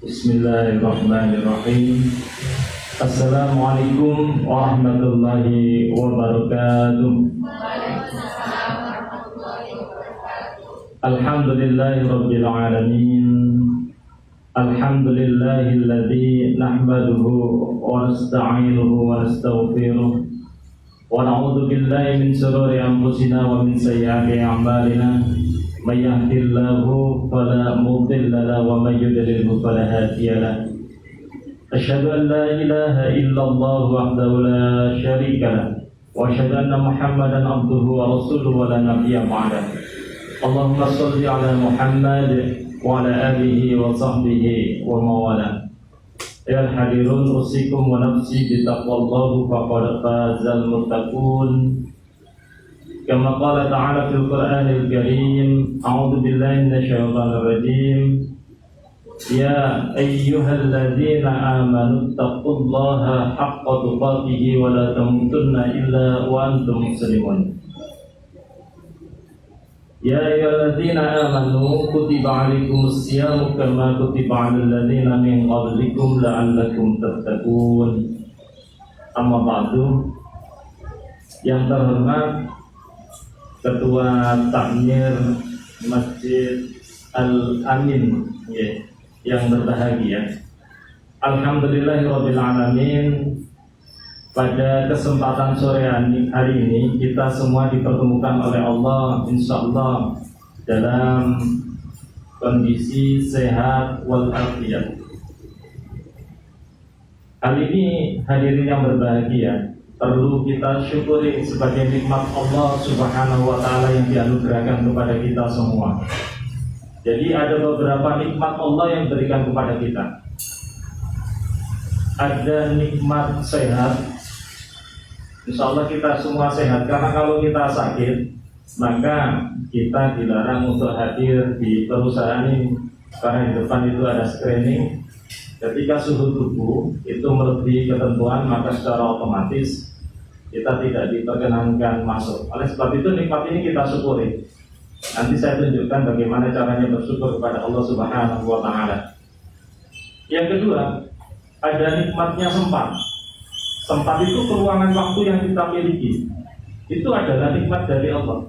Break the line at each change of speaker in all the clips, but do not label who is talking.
Bismillahirrahmanirrahim. Assalamualaikum warahmatullahi wabarakatuh. Alhamdulillahi rabbil alamin. Alhamdulillahilladzi nahmaduhu wa nasta'inuhu wa nastaghfiruh wa na'udzu billahi min shururi anfusina wa min sayyiati a'malina. May yahdihillahu fala mudilla lahu wa may yudlilhu fala hadiya lahu. Asyhadu an la ilaha illallah wahdahu la syarika lahu wa asyhadu anna Muhammadan abduhu wa rasuluhu wa la nabiyya ba'dahu. Allahumma shalli ala Muhammad wa ala alihi wa sahbihi wa mawala. Ya hadirun usikum wa nafsi bi taqwallahu faqad fazal muttaqun. Kama qala ta'ala fil Qur'anil Karim, a'udzu billahi minasyaitonir rajim. Ya ayyuhalladzina amanu taqullaha haqqa tuqatih wa la tamutunna illa wa antum muslimun. Ya ayyuhalladzina amanu kutiba 'alaikumus syiyamu kama kutiba 'alal ladzina min qablikum la'allakum tattaqun. Amma ba'du. Yang terhormat Ketua Takmir Masjid Al-Amin yang berbahagia, Alhamdulillahirabbil alamin. Pada kesempatan sore hari ini kita semua dipertemukan oleh Allah insyaallah dalam kondisi sehat walafiat. Hal ini hadirin yang berbahagia perlu kita syukuri sebagai nikmat Allah Subhanahu wa Ta'ala yang dianugerahkan kepada kita semua. Jadi ada beberapa nikmat Allah yang diberikan kepada kita. Ada nikmat sehat. Insya Allah kita semua sehat, karena kalau kita sakit maka kita dilarang untuk hadir di perusahaan ini, karena di depan itu ada screening. Ketika suhu tubuh itu melebihi ketentuan, maka secara otomatis kita tidak diperkenankan masuk. Oleh sebab itu nikmat ini kita syukuri. Nanti saya tunjukkan bagaimana caranya bersyukur kepada Allah Subhanahu wa Ta'ala. Yang kedua, ada nikmatnya sempat. Sempat itu peluangan waktu yang kita miliki. Itu adalah nikmat dari Allah.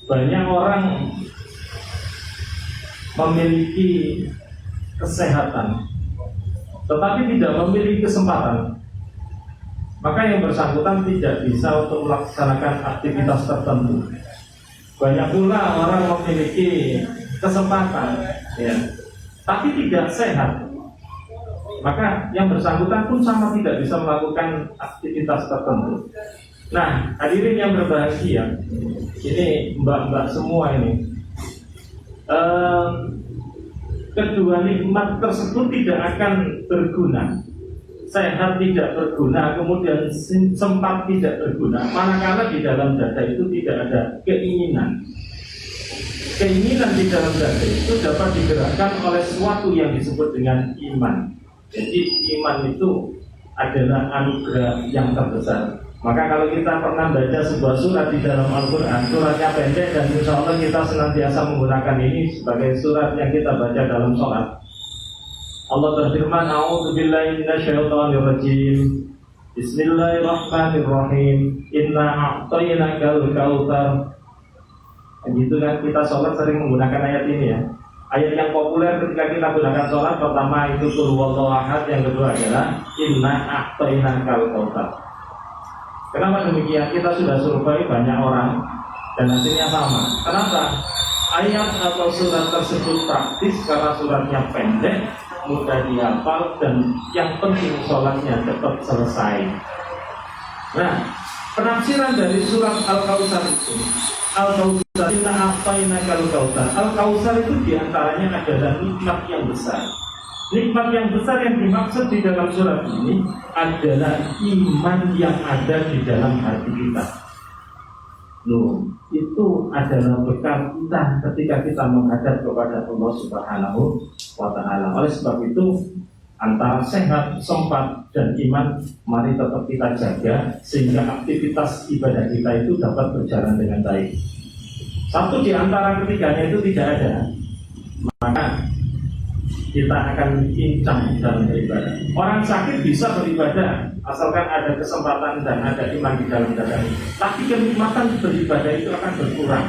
Banyak orang memiliki kesehatan tetapi tidak memiliki kesempatan, maka yang bersangkutan tidak bisa untuk melaksanakan aktivitas tertentu. Banyak pula orang memiliki kesempatan tapi tidak sehat, maka yang bersangkutan pun sama tidak bisa melakukan aktivitas tertentu. Nah, hadirin yang berbahagia, ini mbak-mbak semua ini, kedua nikmat tersebut tidak akan berguna. Sehat tidak berguna, kemudian sempat tidak berguna, manakala di dalam dada itu tidak ada keinginan. Keinginan di dalam dada itu dapat digerakkan oleh sesuatu yang disebut dengan iman. Jadi iman itu adalah anugerah yang terbesar. Maka kalau kita pernah baca sebuah surat di dalam Al-Quran, suratnya pendek dan insya Allah kita senantiasa menggunakan ini sebagai surat yang kita baca dalam sholat. Allah berfirman, A'udzu billahi minasyaitonir rajim. Bismillahirrahmanirrahim. Inna a'tainakal kautsar. Begitu kan kita sholat sering menggunakan ayat ini ya. Ayat yang populer ketika kita gunakan sholat, pertama itu qul huwallahu ahad, yang kedua adalah inna a'tainakal kautsar. Kenapa demikian? Kita sudah survei banyak orang dan hasilnya sama. Kenapa? Ayat atau surat tersebut praktis karena suratnya pendek, mudah dihafal, dan yang penting sholatnya cepat selesai. Nah, penafsiran dari surat Al-Kautsar itu, Al-Kautsar, inna a'tainakal kautsar. Al-Kautsar itu diantaranya adalah nikmat yang besar. Nikmat yang besar yang dimaksud di dalam surat ini adalah iman yang ada di dalam hati kita. Loh, itu adalah bekal kita ketika kita menghadap kepada Allah Subhanahu wa Ta'ala. Oleh sebab itu, antara sehat, sempat, dan iman mari tetap kita jaga sehingga aktivitas ibadah kita itu dapat berjalan dengan baik. Satu di antara ketiganya itu tidak ada, maka kita akan pincang dalam beribadah. Orang sakit bisa beribadah asalkan ada kesempatan dan ada iman di dalam dadanya. Tapi kenikmatan beribadah itu akan berkurang.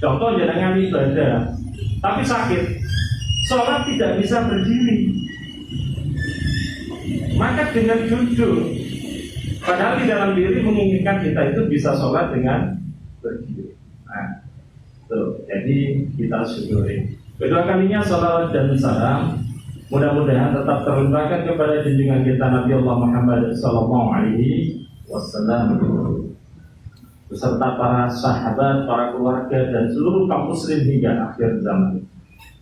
Contoh jangan ibadah, tapi sakit, sholat tidak bisa berdiri. Maka dengan duduk, padahal di dalam diri menginginkan kita itu bisa sholat dengan berdiri. Nah, tuh, jadi kita syukuri. Kedua kalinya salawat dan salam mudah-mudahan tetap terlimpahkan kepada junjungan kita Nabi Allah Muhammad sallallahu alaihi wasallam beserta para sahabat, para keluarga dan seluruh kaum muslim hingga akhir zaman.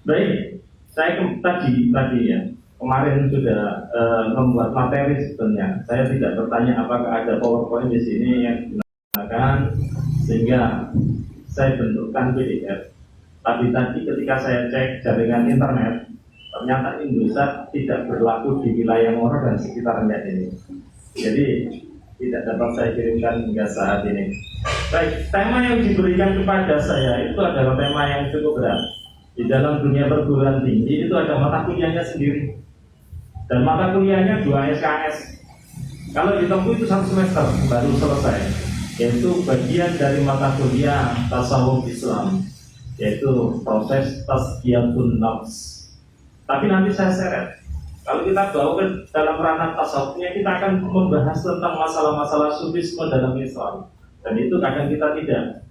Baik, saya tadi ya kemarin sudah membuat materi sebenarnya. Saya tidak bertanya apakah ada PowerPoint di sini yang digunakan sehingga saya bentukkan PDF. Tapi tadi ketika saya cek jaringan internet, ternyata Indosat tidak berlaku di wilayah Ngoro dan sekitarnya ini. Jadi tidak dapat saya kirimkan hingga saat ini. Baik, tema yang diberikan kepada saya itu adalah tema yang cukup berat. Di dalam dunia perguruan tinggi itu ada mata kuliahnya sendiri. Dan mata kuliahnya 2 SKS. Kalau ditempuh itu 1 semester baru selesai. Yaitu bagian dari mata kuliah tasawuf Islam, yaitu proses tazkiyatun nafs. Tapi nanti saya seret. Kalau kita bawa ke dalam ranah tasawufnya, kita akan membahas tentang masalah-masalah sufisme dalam Islam. Dan itu kadang kita tidak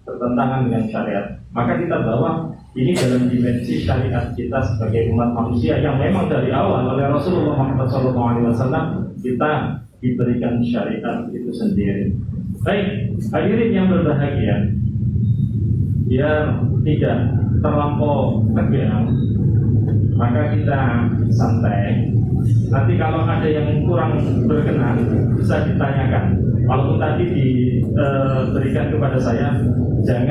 bertentangan dengan syariat. Maka kita bawa ini dalam dimensi syariat kita sebagai umat manusia yang memang dari awal oleh Rasulullah Muhammad SAW kita diberikan syariat itu sendiri. Baik, hadirin yang berbahagia, biar tidak terlampau tegang, maka kita santai. Nanti kalau ada yang kurang berkenan bisa ditanyakan. Walaupun tadi diberikan kepada saya, tidak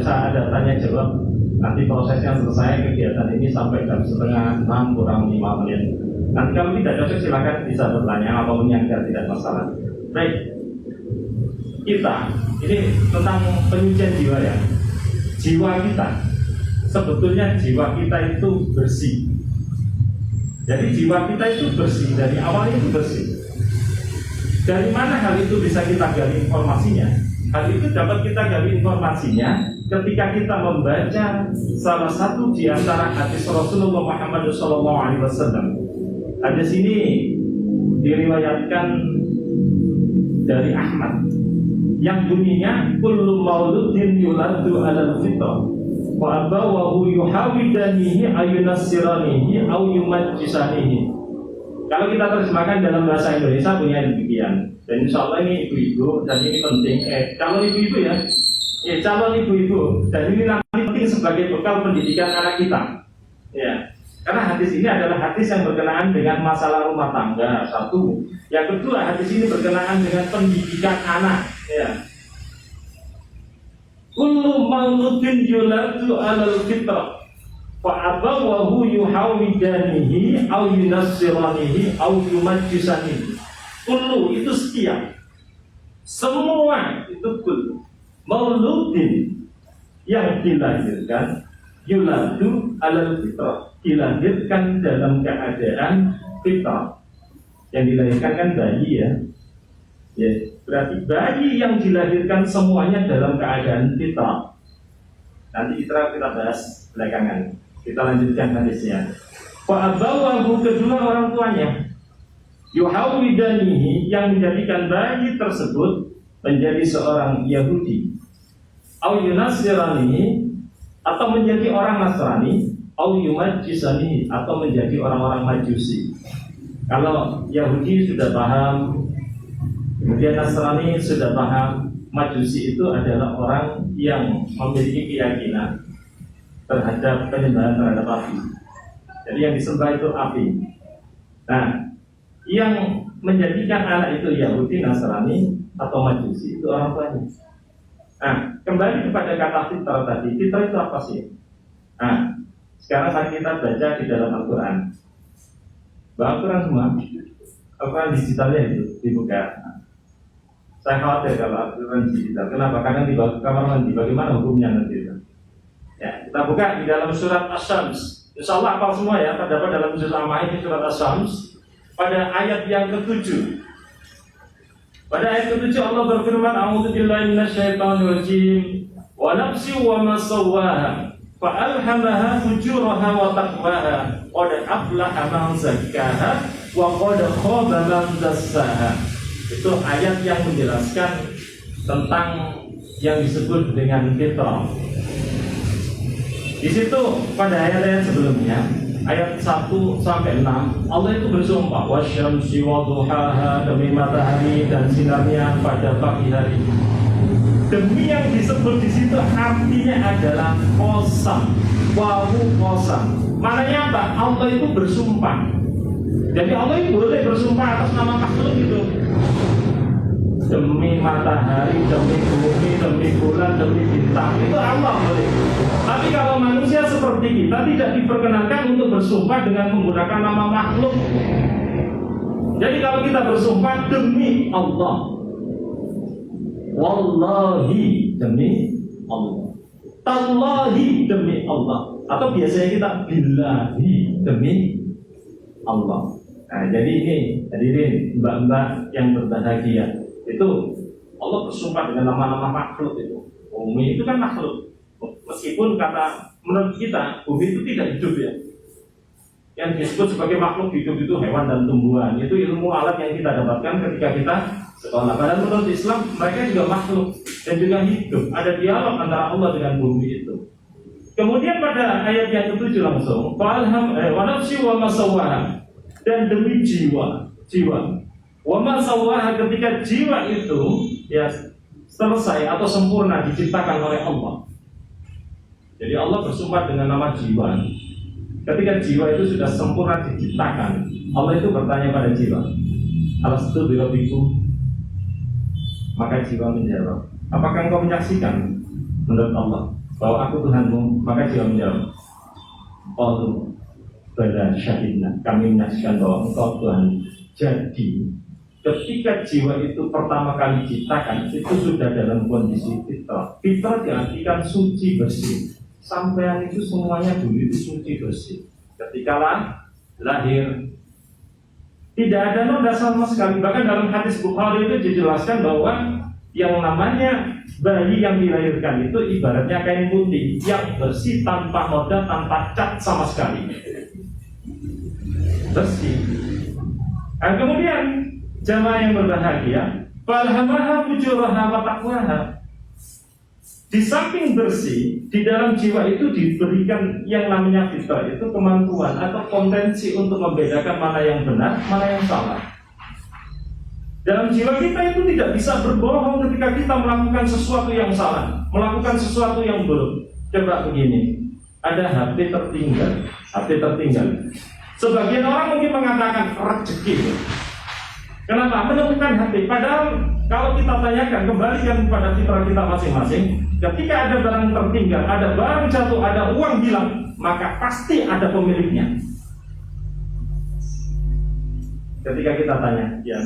usah ada tanya jawab. Nanti prosesnya selesai kegiatan ini sampai jam 5:30 kurang 5 menit. Nanti kalau tidak cocok silakan bisa bertanya atau menyangka, tidak masalah. Baik, kita ini tentang penyucian jiwa ya. Jiwa kita, sebetulnya jiwa kita itu bersih. Jadi jiwa kita itu bersih, dari awal itu bersih. Dari mana hal itu bisa kita gali informasinya? Hal itu dapat kita gali informasinya ketika kita membaca salah satu di antara hadis Rasulullah Muhammad SAW. Hadis ini diriwayatkan dari Ahmad yang bunyinya kullu mauludin yuladu alal fitrah wa abawahu yuhawidanihi ayunassiranihi au yumajjisanihi. Kalau kita terjemahkan dalam bahasa Indonesia punya demikian. Dan insya Allah ini ibu-ibu, dan ini penting. Calon ibu-ibu ya, calon ibu-ibu, dan ini nanti penting sebagai bekal pendidikan anak kita. Ya, karena hadis ini adalah hadis yang berkenaan dengan masalah rumah tangga. Satu, yang kedua hadis ini berkenaan dengan pendidikan anak. Ya. Kullu mauludin yuladu alal fitrah fa abawahu yuhawidanihi au yunassiranihi au yumajjisanihi. Kullu itu setiap, semua itu kullu mauludin yang dilahirkan yuladu alal fitrah, dilahirkan dalam keadaan fitrah. Yang dilahirkan kan bayi ya. Ya, berarti bayi yang dilahirkan semuanya dalam keadaan fitrah. Nanti kita bahas belakangan. Kita lanjutkan hadisnya. Fa abawahu, kedua orang tuanya, yuhawidanihi, yang menjadikan bayi tersebut menjadi seorang Yahudi, au yunassiranihi, atau menjadi orang Nasrani, au yumajjisanihi, atau menjadi orang-orang Majusi. Kalau Yahudi sudah paham, kemudian Nasrani sudah paham, Majusi itu adalah orang yang memiliki keyakinan terhadap penyembahan terhadap api. Jadi yang disembah itu api. Nah, yang menjadikan anak itu Yahudi, Nasrani, atau Majusi itu orang tuanya. Nah, kembali kepada kata fitrah tadi. Fitrah itu apa sih? Nah, sekarang mari kita baca di dalam Al-Quran. Bawa Al-Quran semua. Al-Quran digitalnya itu dibuka. Saya khawatir kalau Al-Quran digital. Kenapa? Karena di kamar mandi. Bagaimana hukumnya nanti? Ya, kita buka di dalam surat Asy-Syams. Insyaallah hafal semua ya, terdapat dalam juz amma ini surat Asy-Syams pada ayat yang ke-7. Pada ayat ke-7 Allah berfirman, A'udzu billahi minasyaitonir rajim. Wa nafsi wa ma sawwaha fa alhamaha fujuraha wa taqwaha. Qad aflaha man zakkaha wa qad khaba man dassaha. Itu ayat yang menjelaskan tentang yang disebut dengan fitrah. Di situ pada ayat-ayat sebelumnya, ayat 1 sampai 6, Allah itu bersumpah wasyamsi wadduhaha, demi matahari dan sinarnya pada pagi hari. Demi yang disebut di situ artinya adalah qasam, wawu qasam. Maknanya apa? Allah itu bersumpah. Jadi Allah itu boleh bersumpah atas nama makhluk itu. Demi matahari, demi bumi, demi bulan, demi bintang, itu Allah boleh. Tapi kalau manusia seperti kita tidak diperkenankan untuk bersumpah dengan menggunakan nama makhluk. Jadi kalau kita bersumpah demi Allah, wallahi demi Allah, tallahi demi Allah, atau biasanya kita billahi demi Allah. Nah, jadi ini hadirin mbak-mbak yang berbahagia, itu Allah bersumpah dengan nama-nama makhluk itu. Bumi itu kan makhluk. Meskipun kata menurut kita bumi itu tidak hidup ya. Yang disebut sebagai makhluk hidup itu hewan dan tumbuhan. Itu ilmu alat yang kita dapatkan ketika kita sekolah. Padahal menurut Islam mereka juga makhluk dan juga hidup. Ada dialog antara Allah dengan bumi itu. Kemudian pada ayat yang ke-7 langsung, wa nafsi wa ma sawwaha, dan demi jiwa. Wa ma sawwaha, ketika jiwa itu ya selesai atau sempurna diciptakan oleh Allah. Jadi Allah bersumpah dengan nama jiwa. Ketika jiwa itu sudah sempurna diciptakan, Allah itu bertanya pada jiwa, alastu birabbikum? Maka jiwa menjawab, apakah engkau menyaksikan menurut Allah bahwa aku Tuhanmu? Maka jiwa menjawab, qalu bala syahidna, kami menyaksikan bahwa engkau Tuhan. Jadi ketika jiwa itu pertama kali diciptakan, itu sudah dalam kondisi fitrah. Fitrah diartikan suci bersih. Sampean itu semuanya dulu itu suci bersih. Ketika lahir tidak ada noda sama sekali. Bahkan dalam hadis Bukhari itu dijelaskan bahwa yang namanya bayi yang dilahirkan itu ibaratnya kain putih yang bersih, tanpa noda, tanpa cat sama sekali. Bersih. Dan kemudian jamaah yang berbahagia, falhamaha fujuraha wa taqwaha. Di samping bersih, di dalam jiwa itu diberikan yang namanya fitrah, itu kemampuan atau potensi untuk membedakan mana yang benar, mana yang salah. Dalam jiwa kita itu tidak bisa berbohong ketika kita melakukan sesuatu yang salah, melakukan sesuatu yang buruk. Coba begini, ada HP tertinggal. Sebagian orang mungkin mengatakan rezeki. Kenapa? Menemukan HP. Padahal kalau kita tanyakan, kembalikan kepada fitrah kita masing-masing. Ketika ada barang tertinggal, ada barang jatuh, ada uang hilang, maka pasti ada pemiliknya. Ketika kita tanya, ya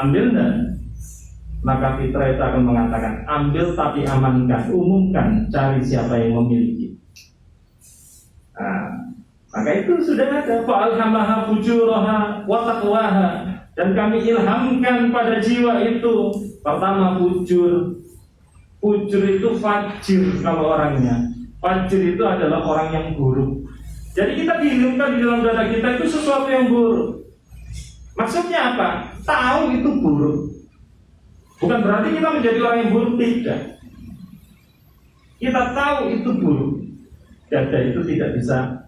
ambil enggak? Maka fitrah itu akan mengatakan, ambil tapi amankan, umumkan, cari siapa yang memiliki. Nah, maka itu sudah ada fa'alhamaha fujuraha wa taqwaha, dan kami ilhamkan pada jiwa itu pertama fujur itu fajir. Kalau orangnya fajir itu adalah orang yang buruk. Jadi kita diilhamkan di dalam dada kita itu sesuatu yang buruk. Maksudnya apa? Tahu itu buruk. Bukan berarti kita menjadi orang yang buruk, tidak. Kita tahu itu buruk. Dada itu tidak bisa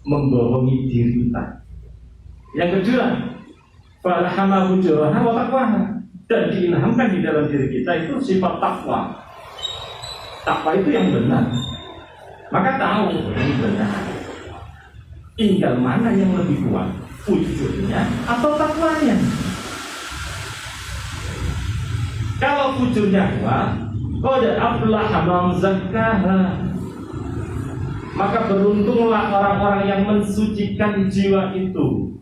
membohongi diri kita. Yang kedua, falhamaha fujuraha wa taqwaha, dan diilhamkan di dalam diri kita itu sifat takwa. Takwa itu yang benar. Maka tahu yang benar. Tinggal mana yang lebih kuat, fujurnya atau takwanya. Kalau fujurnya kuat, qad aflaha man zakkaha, maka beruntunglah orang-orang yang mensucikan jiwa itu.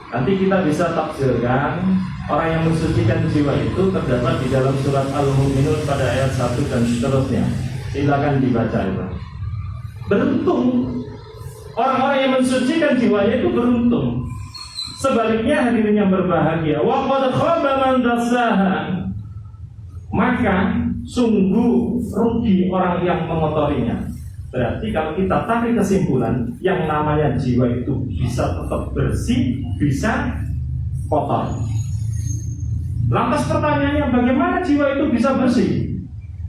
Nanti kita bisa tafsirkan orang yang mensucikan jiwa itu terdapat di dalam surat Al-Mu'minun pada ayat 1 dan seterusnya. Silakan dibaca itu. Beruntung orang-orang yang mensucikan jiwanya itu beruntung. Sebaliknya hadirin yang berbahagia, wa qad khaba man dassaha. Maka sungguh rugi orang yang mengotorinya. Berarti kalau kita tarik kesimpulan, yang namanya jiwa itu bisa tetap bersih, bisa kotor. Lantas pertanyaannya, bagaimana jiwa itu bisa bersih?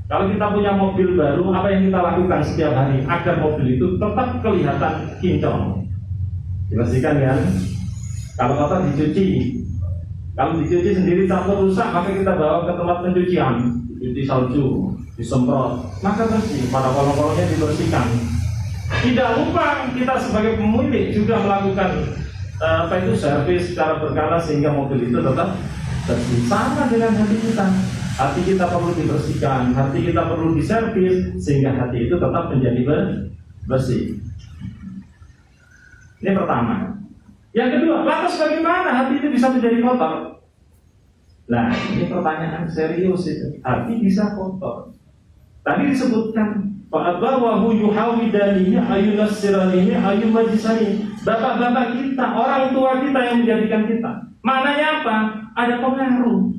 Kalau kita punya mobil baru, apa yang kita lakukan setiap hari agar mobil itu tetap kelihatan kinclong? Dibersihkan kan? Kalau kotor dicuci. Kalau dicuci sendiri campur rusak, maka kita bawa ke tempat pencucian, dicuci salju, disemprot, maka bersih. Pada kolong-kolongnya dibersihkan. Tidak lupa kita sebagai pemilik juga melakukan servis secara berkala sehingga mobil itu tetap bersih. Sama dengan hati kita. Hati kita perlu dibersihkan, hati kita perlu diservis sehingga hati itu tetap menjadi bersih. Ini pertama. Yang kedua, lantas bagaimana hati itu bisa menjadi kotor? Nah, ini pertanyaan serius itu. Hati bisa kotor. Tadi disebutkan fa'abawahu yuhawidanihi ayunassiranihi ayumajisani. Bapak-bapak kita, orang tua kita yang menjadikan kita. Maknanya apa? Ada pengaruh.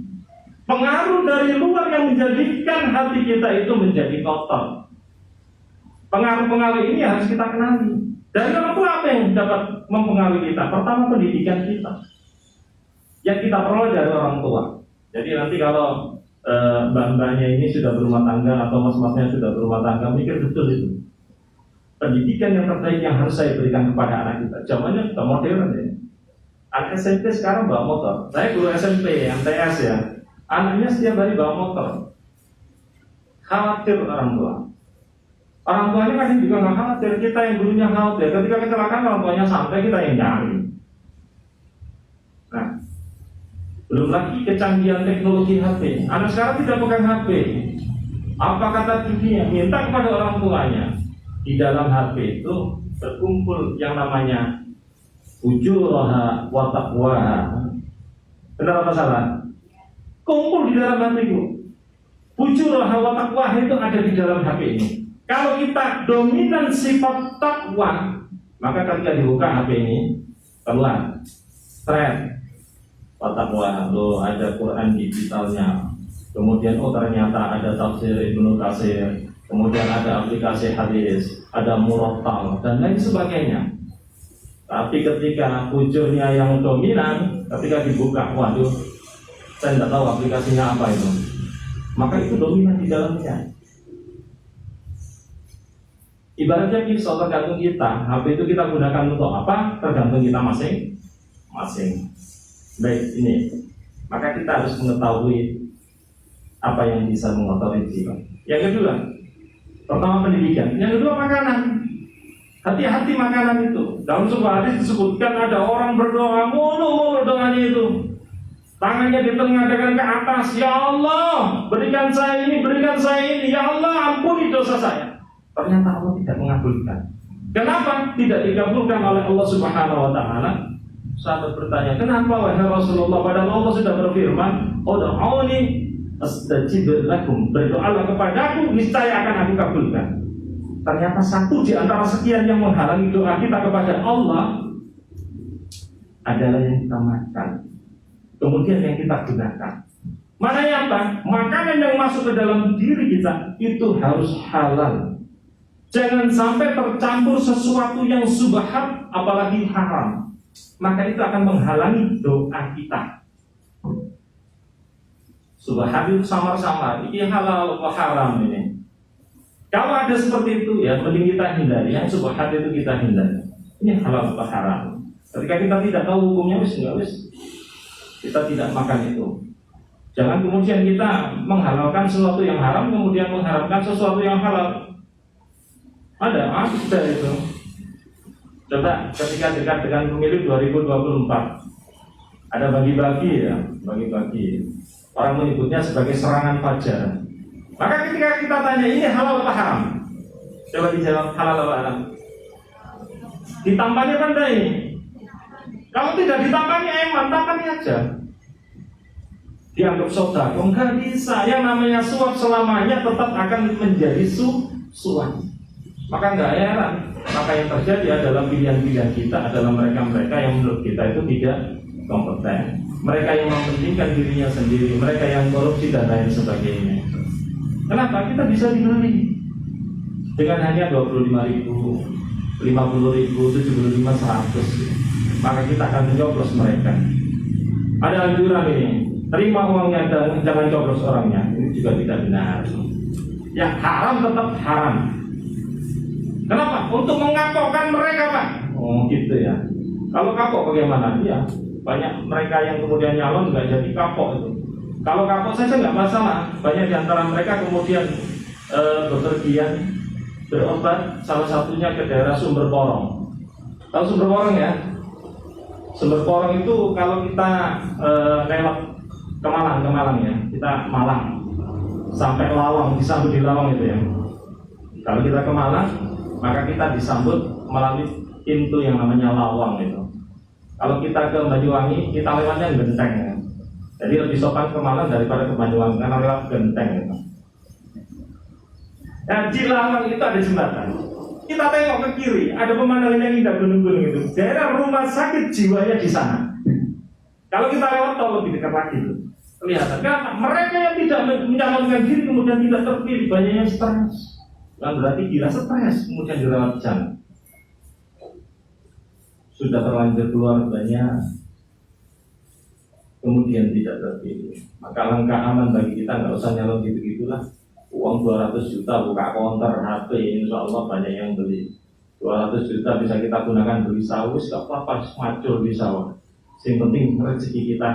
Pengaruh dari luar yang menjadikan hati kita itu menjadi kotor. Pengaruh-pengaruh ini harus kita kenali. Dari orang tua apa yang dapat mempengaruhi kita? Pertama, pendidikan kita yang kita peroleh dari orang tua. Jadi nanti kalau mbak-mbaknya ini sudah berumah tangga atau mas-masnya sudah berumah tangga, mikir betul itu. Pendidikan yang terbaik yang harus saya berikan kepada anak kita. Zamannya sudah modern ya. Anak SMP sekarang bawa motor. Saya guru SMP, MTS ya. Anaknya setiap hari bawa motor. Khawatir orang tua. Orang tuanya kadang juga nggak khawatir, kita yang gurunya khawatir. Ketika kecelakaan orang tuanya sampai, kita yang nyari. Nah, belum lagi kecanggihan teknologi HP. Anak sekarang tidak pegang HP. Apa kata dunia? Minta kepada orang tuanya. Di dalam HP itu terkumpul yang namanya ujuraha wa taqwaha. Benar apa salah? Kumpul di dalam hatiku. Ujuraha wa taqwaha itu ada di dalam HP ini. Kalau kita dominan sifat takwa, maka ketika dibuka HP ini keluar thread takwa, loh ada Quran digitalnya, kemudian ternyata ada tafsir Ibnu Katsir, kemudian ada aplikasi hadis, ada murattal dan lain sebagainya. Tapi ketika ujurnya yang dominan, ketika dibuka, waduh, saya tidak tahu aplikasinya apa itu, maka itu dominan di dalamnya. Ibaratnya pisau tergantung kita, HP itu kita gunakan untuk apa? Tergantung kita masing-masing. Baik, ini. Maka kita harus mengetahui apa yang bisa mengotori jiwa. Yang kedua, pertama pendidikan. Yang kedua makanan. Hati-hati makanan itu. Dalam sebuah hadis disebutkan ada orang berdoa mulu doanya itu. Tangannya ditengadahkan ke atas. Ya Allah, berikan saya ini, berikan saya ini. Ya Allah, ampuni dosa saya. Ternyata Allah tidak mengabulkan. Kenapa tidak dikabulkan oleh Allah Subhanahu wa taala? Sahabat bertanya, "Kenapa wahai Rasulullah?" Padahal Allah sudah berfirman, "Ud'uni astajib lakum." Berdoalah kepadaku, niscaya akan aku kabulkan. Ternyata satu di antara sekian yang menghalangi doa kita kepada Allah adalah yang kita makan. Kemudian yang kita gunakan. Maknanya apa? Makanan yang masuk ke dalam diri kita itu harus halal. Jangan sampai tercampur sesuatu yang subhat, apalagi haram. Maka itu akan menghalangi doa kita. Subhat itu samar-samar, ini halal atau haram ini. Kalau ada seperti itu ya, mending kita hindari. Yang subhat itu kita hindari. Ini halal atau haram. Ketika kita tidak tahu hukumnya, kita tidak makan itu. Jangan kemudian kita menghalalkan sesuatu yang haram, kemudian mengharapkan sesuatu yang halal. Ada itu. Coba ketika dekat dengan pemilu 2024, ada bagi-bagi ya, bagi-bagi. Orang menyebutnya sebagai serangan fajar. Maka ketika kita tanya ini halal atau haram, coba dijawab halal atau haram. Ditampaknya kan ini. Kalau tidak ditampani eman, tampani aja. Dianggap sedekah, enggak bisa. Yang namanya suap selamanya tetap akan menjadi suap. Maka enggak heran, maka yang terjadi adalah pilihan-pilihan kita adalah mereka-mereka yang menurut kita itu tidak kompeten. Mereka yang mementingkan dirinya sendiri, mereka yang korupsi dan lain sebagainya. Kenapa? Kita bisa dibeli dengan hanya 25.000, 50.000, 75, 100. Maka kita akan mencoblos mereka. Ada anjuran ini, terima uangnya dan jangan coblos orangnya. Ini juga tidak benar. Yang haram tetap haram. Kenapa? Untuk mengapokkan mereka, Pak. Oh gitu ya. Kalau kapok bagaimana? Ya, banyak mereka yang kemudian nyalon nggak jadi kapok itu. Kalau kapok saja nggak masalah. Banyak di antara mereka kemudian bepergian berobat, salah satunya ke daerah Sumber Porong. Tahu Sumber Porong ya? Sumber Porong itu kalau kita lewat ke Malang ya, kita Malang sampai Lawang, disambut di Lawang itu ya. Kalau kita ke Malang, maka kita disambut melalui pintu yang namanya Lawang itu. Kalau kita ke Banyuwangi, kita lewatnya Genteng ya. Jadi lebih sopan ke Malang daripada ke Banyuwangi karena lewat Genteng itu. Nah, di Lawang itu ada jembatan. Kita tengok ke kiri, ada pemandangan yang indah gunung-gunung itu. Daerah rumah sakit jiwanya di sana. Kalau kita lewat tol lebih dekat lagi itu. Kelihatan. Karena mereka yang tidak mencalonkan diri kemudian tidak terpilih, banyak yang stres. Yang berarti gila stres, kemudian dirawat jalan. Sudah terlanjur keluar banyak, kemudian tidak terpilih. Maka langkah aman bagi kita nggak usah nyalon gitu-gitulah. Uang 200 juta buka konter HP, insya Allah banyak yang beli. 200 juta bisa kita gunakan beli sawah, gak apa-apa, macul di sawah. Yang penting rezeki kita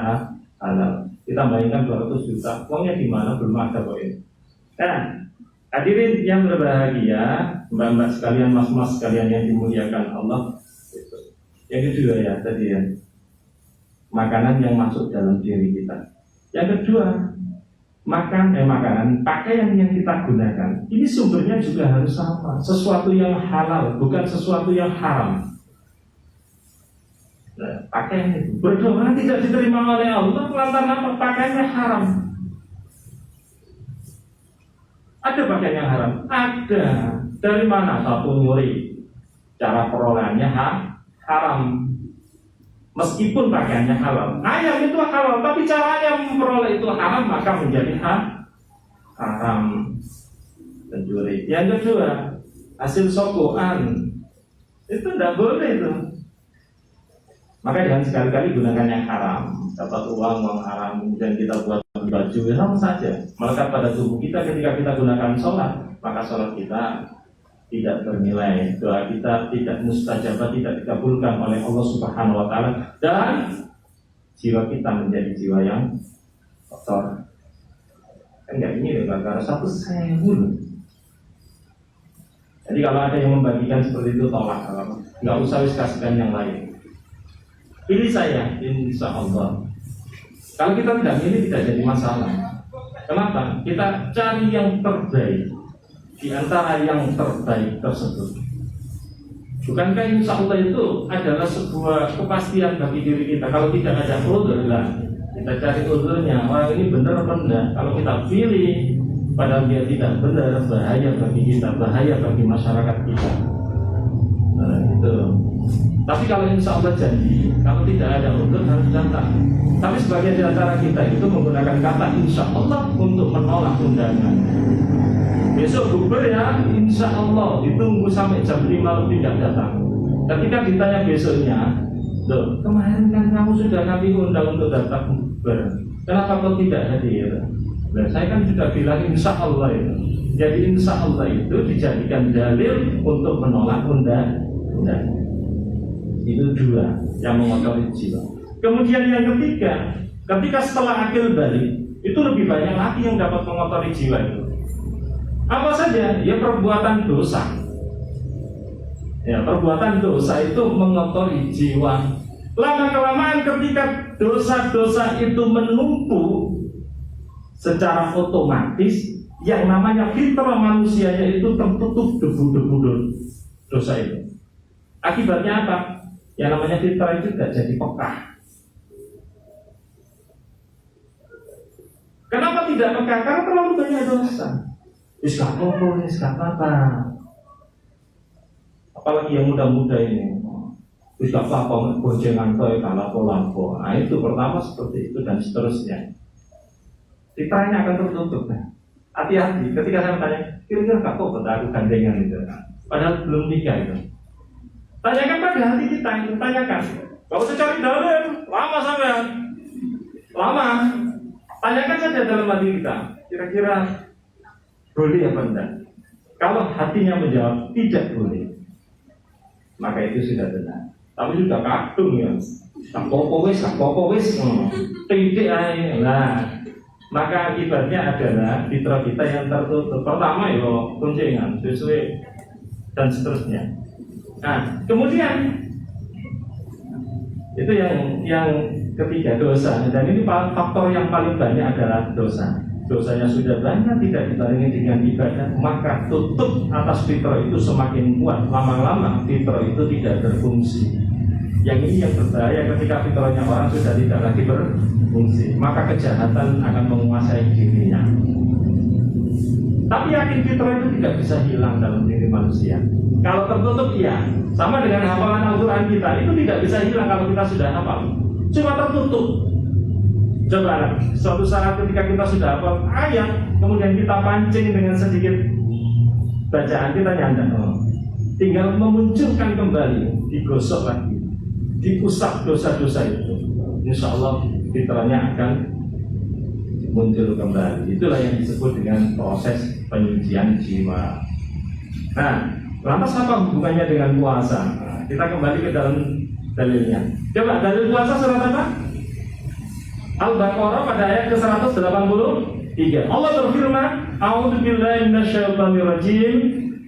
halal. Kita bayangkan 200 juta, uangnya di mana belum ada kok ini. Nah, hadirin yang berbahagia, mbak-mbak sekalian, mas-mas sekalian yang dimuliakan Allah. Yang kedua ya tadi ya, makanan yang masuk dalam diri kita. Yang kedua, makanan, pakaian yang kita gunakan, ini sumbernya juga harus sama, sesuatu yang halal, bukan sesuatu yang haram. Nah, pakaian itu berdoa tidak diterima oleh Allah lantaran pakaiannya haram. Ada pakaian yang haram? Ada. Dari mana? Satu nyuri, cara perolehannya haram. Meskipun pakaiannya halal, ayam itu halal, tapi caranya memperoleh itu haram, maka menjadi haram. Pencuri. Yang kedua, hasil sokoan itu tidak boleh itu. Maka jangan sekali-kali gunakan yang haram. Dapat uang haram, kemudian kita buat baju, sama saja. Melekat pada tubuh kita ketika kita gunakan sholat, maka sholat kita tidak bernilai, doa kita tidak mustajabah, tidak dikabulkan oleh Allah Subhanahu wa Ta'ala, dan jiwa kita menjadi jiwa yang kotor. Enggak ini ya, karena 1.000. Jadi kalau ada yang membagikan seperti itu, tolak, nggak usah kasihkan yang lain. Pilih saya, insya Allah. Kalau kita tidak pilih tidak jadi masalah. Kenapa? Kita cari yang terbaik di antara yang terbaik tersebut. Bukankah insya Allah itu adalah sebuah kepastian bagi diri kita? Kalau tidak ada udzur lah, kita cari udzurnya. Orang ini benar apa enggak? Kalau kita pilih padahal dia tidak benar, bahaya bagi kita, bahaya bagi masyarakat kita. Nah, itu. Tapi kalau insya Allah janji, kalau tidak ada udzur harus datang. Tapi sebagian di antara kita itu menggunakan kata insya Allah untuk menolak undangan. Besok bukber ya, insya Allah ditunggu sampai jam 5 lebih tidak datang. Ketika ditanya besoknya, loh kemarin kan kamu sudah kami undang untuk datang bukber, kenapa kau tidak hadir? Nah, saya kan sudah bilang insya Allah itu. Jadi insya Allah itu dijadikan dalil untuk menolak undangan. Itu dua yang mengotori jiwa. Kemudian yang ketiga, ketika setelah akil balik, itu lebih banyak lagi yang dapat mengotori jiwa itu. Apa saja? Ya perbuatan dosa. Ya perbuatan dosa itu mengotori jiwa. Lama-kelamaan ketika dosa-dosa itu menumpuk, secara otomatis yang namanya fitrah manusianya itu tertutup debu-debu dosa itu. Akibatnya apa? Yang namanya fitrah itu tidak jadi pekah. Kenapa tidak pekah? Karena terlalu banyak dosa. Wis gak apa-apa. Apalagi yang muda-muda ini. Wis gak apa-apa boncengan toy kalau lapo. Nah itu pertama seperti itu dan seterusnya. Fitrahnya akan tertutup. Hati-hati ketika saya tanya, kira-kira gak kok aku gandengan itu. Padahal belum nikah itu. Tanyakan pada hati kita itu, tanyakan. Gak usah cari dalil, lama sampean. Lama. Tanyakan saja dalam hati kita, kira-kira boleh apa enggak? Kalau hatinya menjawab tidak boleh, maka itu sudah benar. Tapi sudah kadung ya, tak popo wis, titik aja. Nah, maka akibatnya adalah fitrah kita yang tertutup. Pertama ya kuncingan, sesuai dan seterusnya. Nah, kemudian itu yang ketiga, dosa. Dan ini faktor yang paling banyak adalah dosa. Dosanya sudah banyak, tidak dibarengi dengan ibadah, maka tutup atas fitrah itu semakin kuat. Lama-lama fitrah itu tidak berfungsi. Yang ini yang berbahaya ketika fitrahnya orang sudah tidak lagi berfungsi, maka kejahatan akan menguasai dirinya. Tapi yakin fitrah itu tidak bisa hilang dalam diri manusia. Kalau tertutup iya, sama dengan hafalan Al-Quran kita, itu tidak bisa hilang kalau kita sudah hafal. Cuma tertutup. Coba suatu saat ketika kita sudah hafal ayat, kemudian kita pancing dengan sedikit bacaan, kita nyandar. Tinggal memunculkan kembali, digosok lagi, diusap dosa-dosa itu. Insya Allah fitrahnya akan muncul kembali. Itulah yang disebut dengan proses penyucian jiwa. Nah, lantas apa hubungannya dengan puasa? Nah, kita kembali ke dalam dalilnya. Coba dalil puasa surat apa? Al-Baqarah pada ayat ke-183. Allah berfirman, "A'udzu billahi minasyaitonir rajim.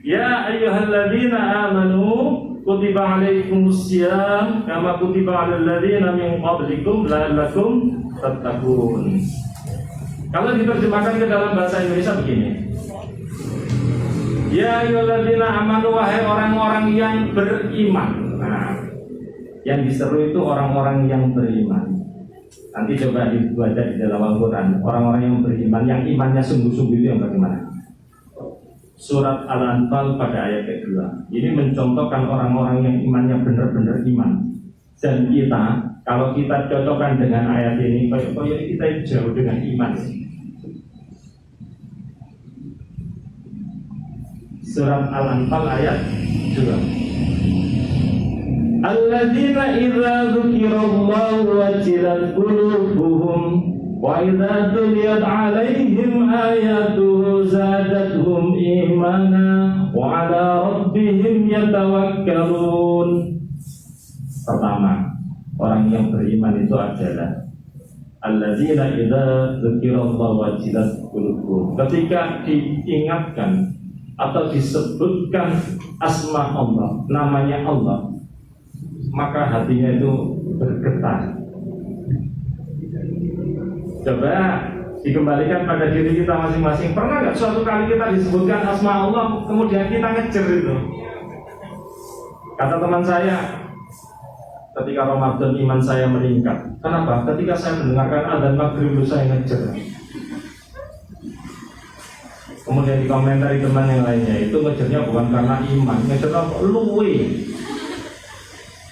Ya ayyuhalladzina amanu kutiba 'alaikumus syiyam kama kutiba 'alal ladzina min qablikum la'allakum tattaqun." Kalau diterjemahkan ke dalam bahasa Indonesia begini. Ya ayyuhalladzina amanu, wahai orang-orang yang beriman. Nah, yang diseru itu orang-orang yang beriman. Nanti coba dibaca di dalam Al-Quran. Orang-orang yang beriman, yang imannya sungguh-sungguh itu yang bagaimana? Surat Al-Anfal pada ayat kedua. Ini mencontohkan orang-orang yang imannya benar-benar iman. Dan kita, kalau kita cocokkan dengan ayat ini, kita jauh dengan iman. Surat Al-Anfal ayat 2. Alladzina idza dzukirallahu wajilat qulubuhum wa idza tuliyat 'alaihim ayatuhu zadatuhum imana wa 'ala rabbihim yatawakkalun. Pertama, orang yang beriman itu adalah alladzina idza dzukirallahu wajilat qulubuhum. Ketika diingatkan atau disebutkan asma Allah, namanya Allah, maka hatinya itu bergetar. Coba dikembalikan pada diri kita masing-masing. Pernah nggak suatu kali kita disebutkan asma Allah, kemudian kita ngejer itu? Kata teman saya, ketika Ramadan iman saya meningkat. Kenapa? Ketika saya mendengarkan adzan maghrib saya ngejer. Kemudian dikomentari teman yang lainnya, itu ngejernya bukan karena iman, ngejernya luwe.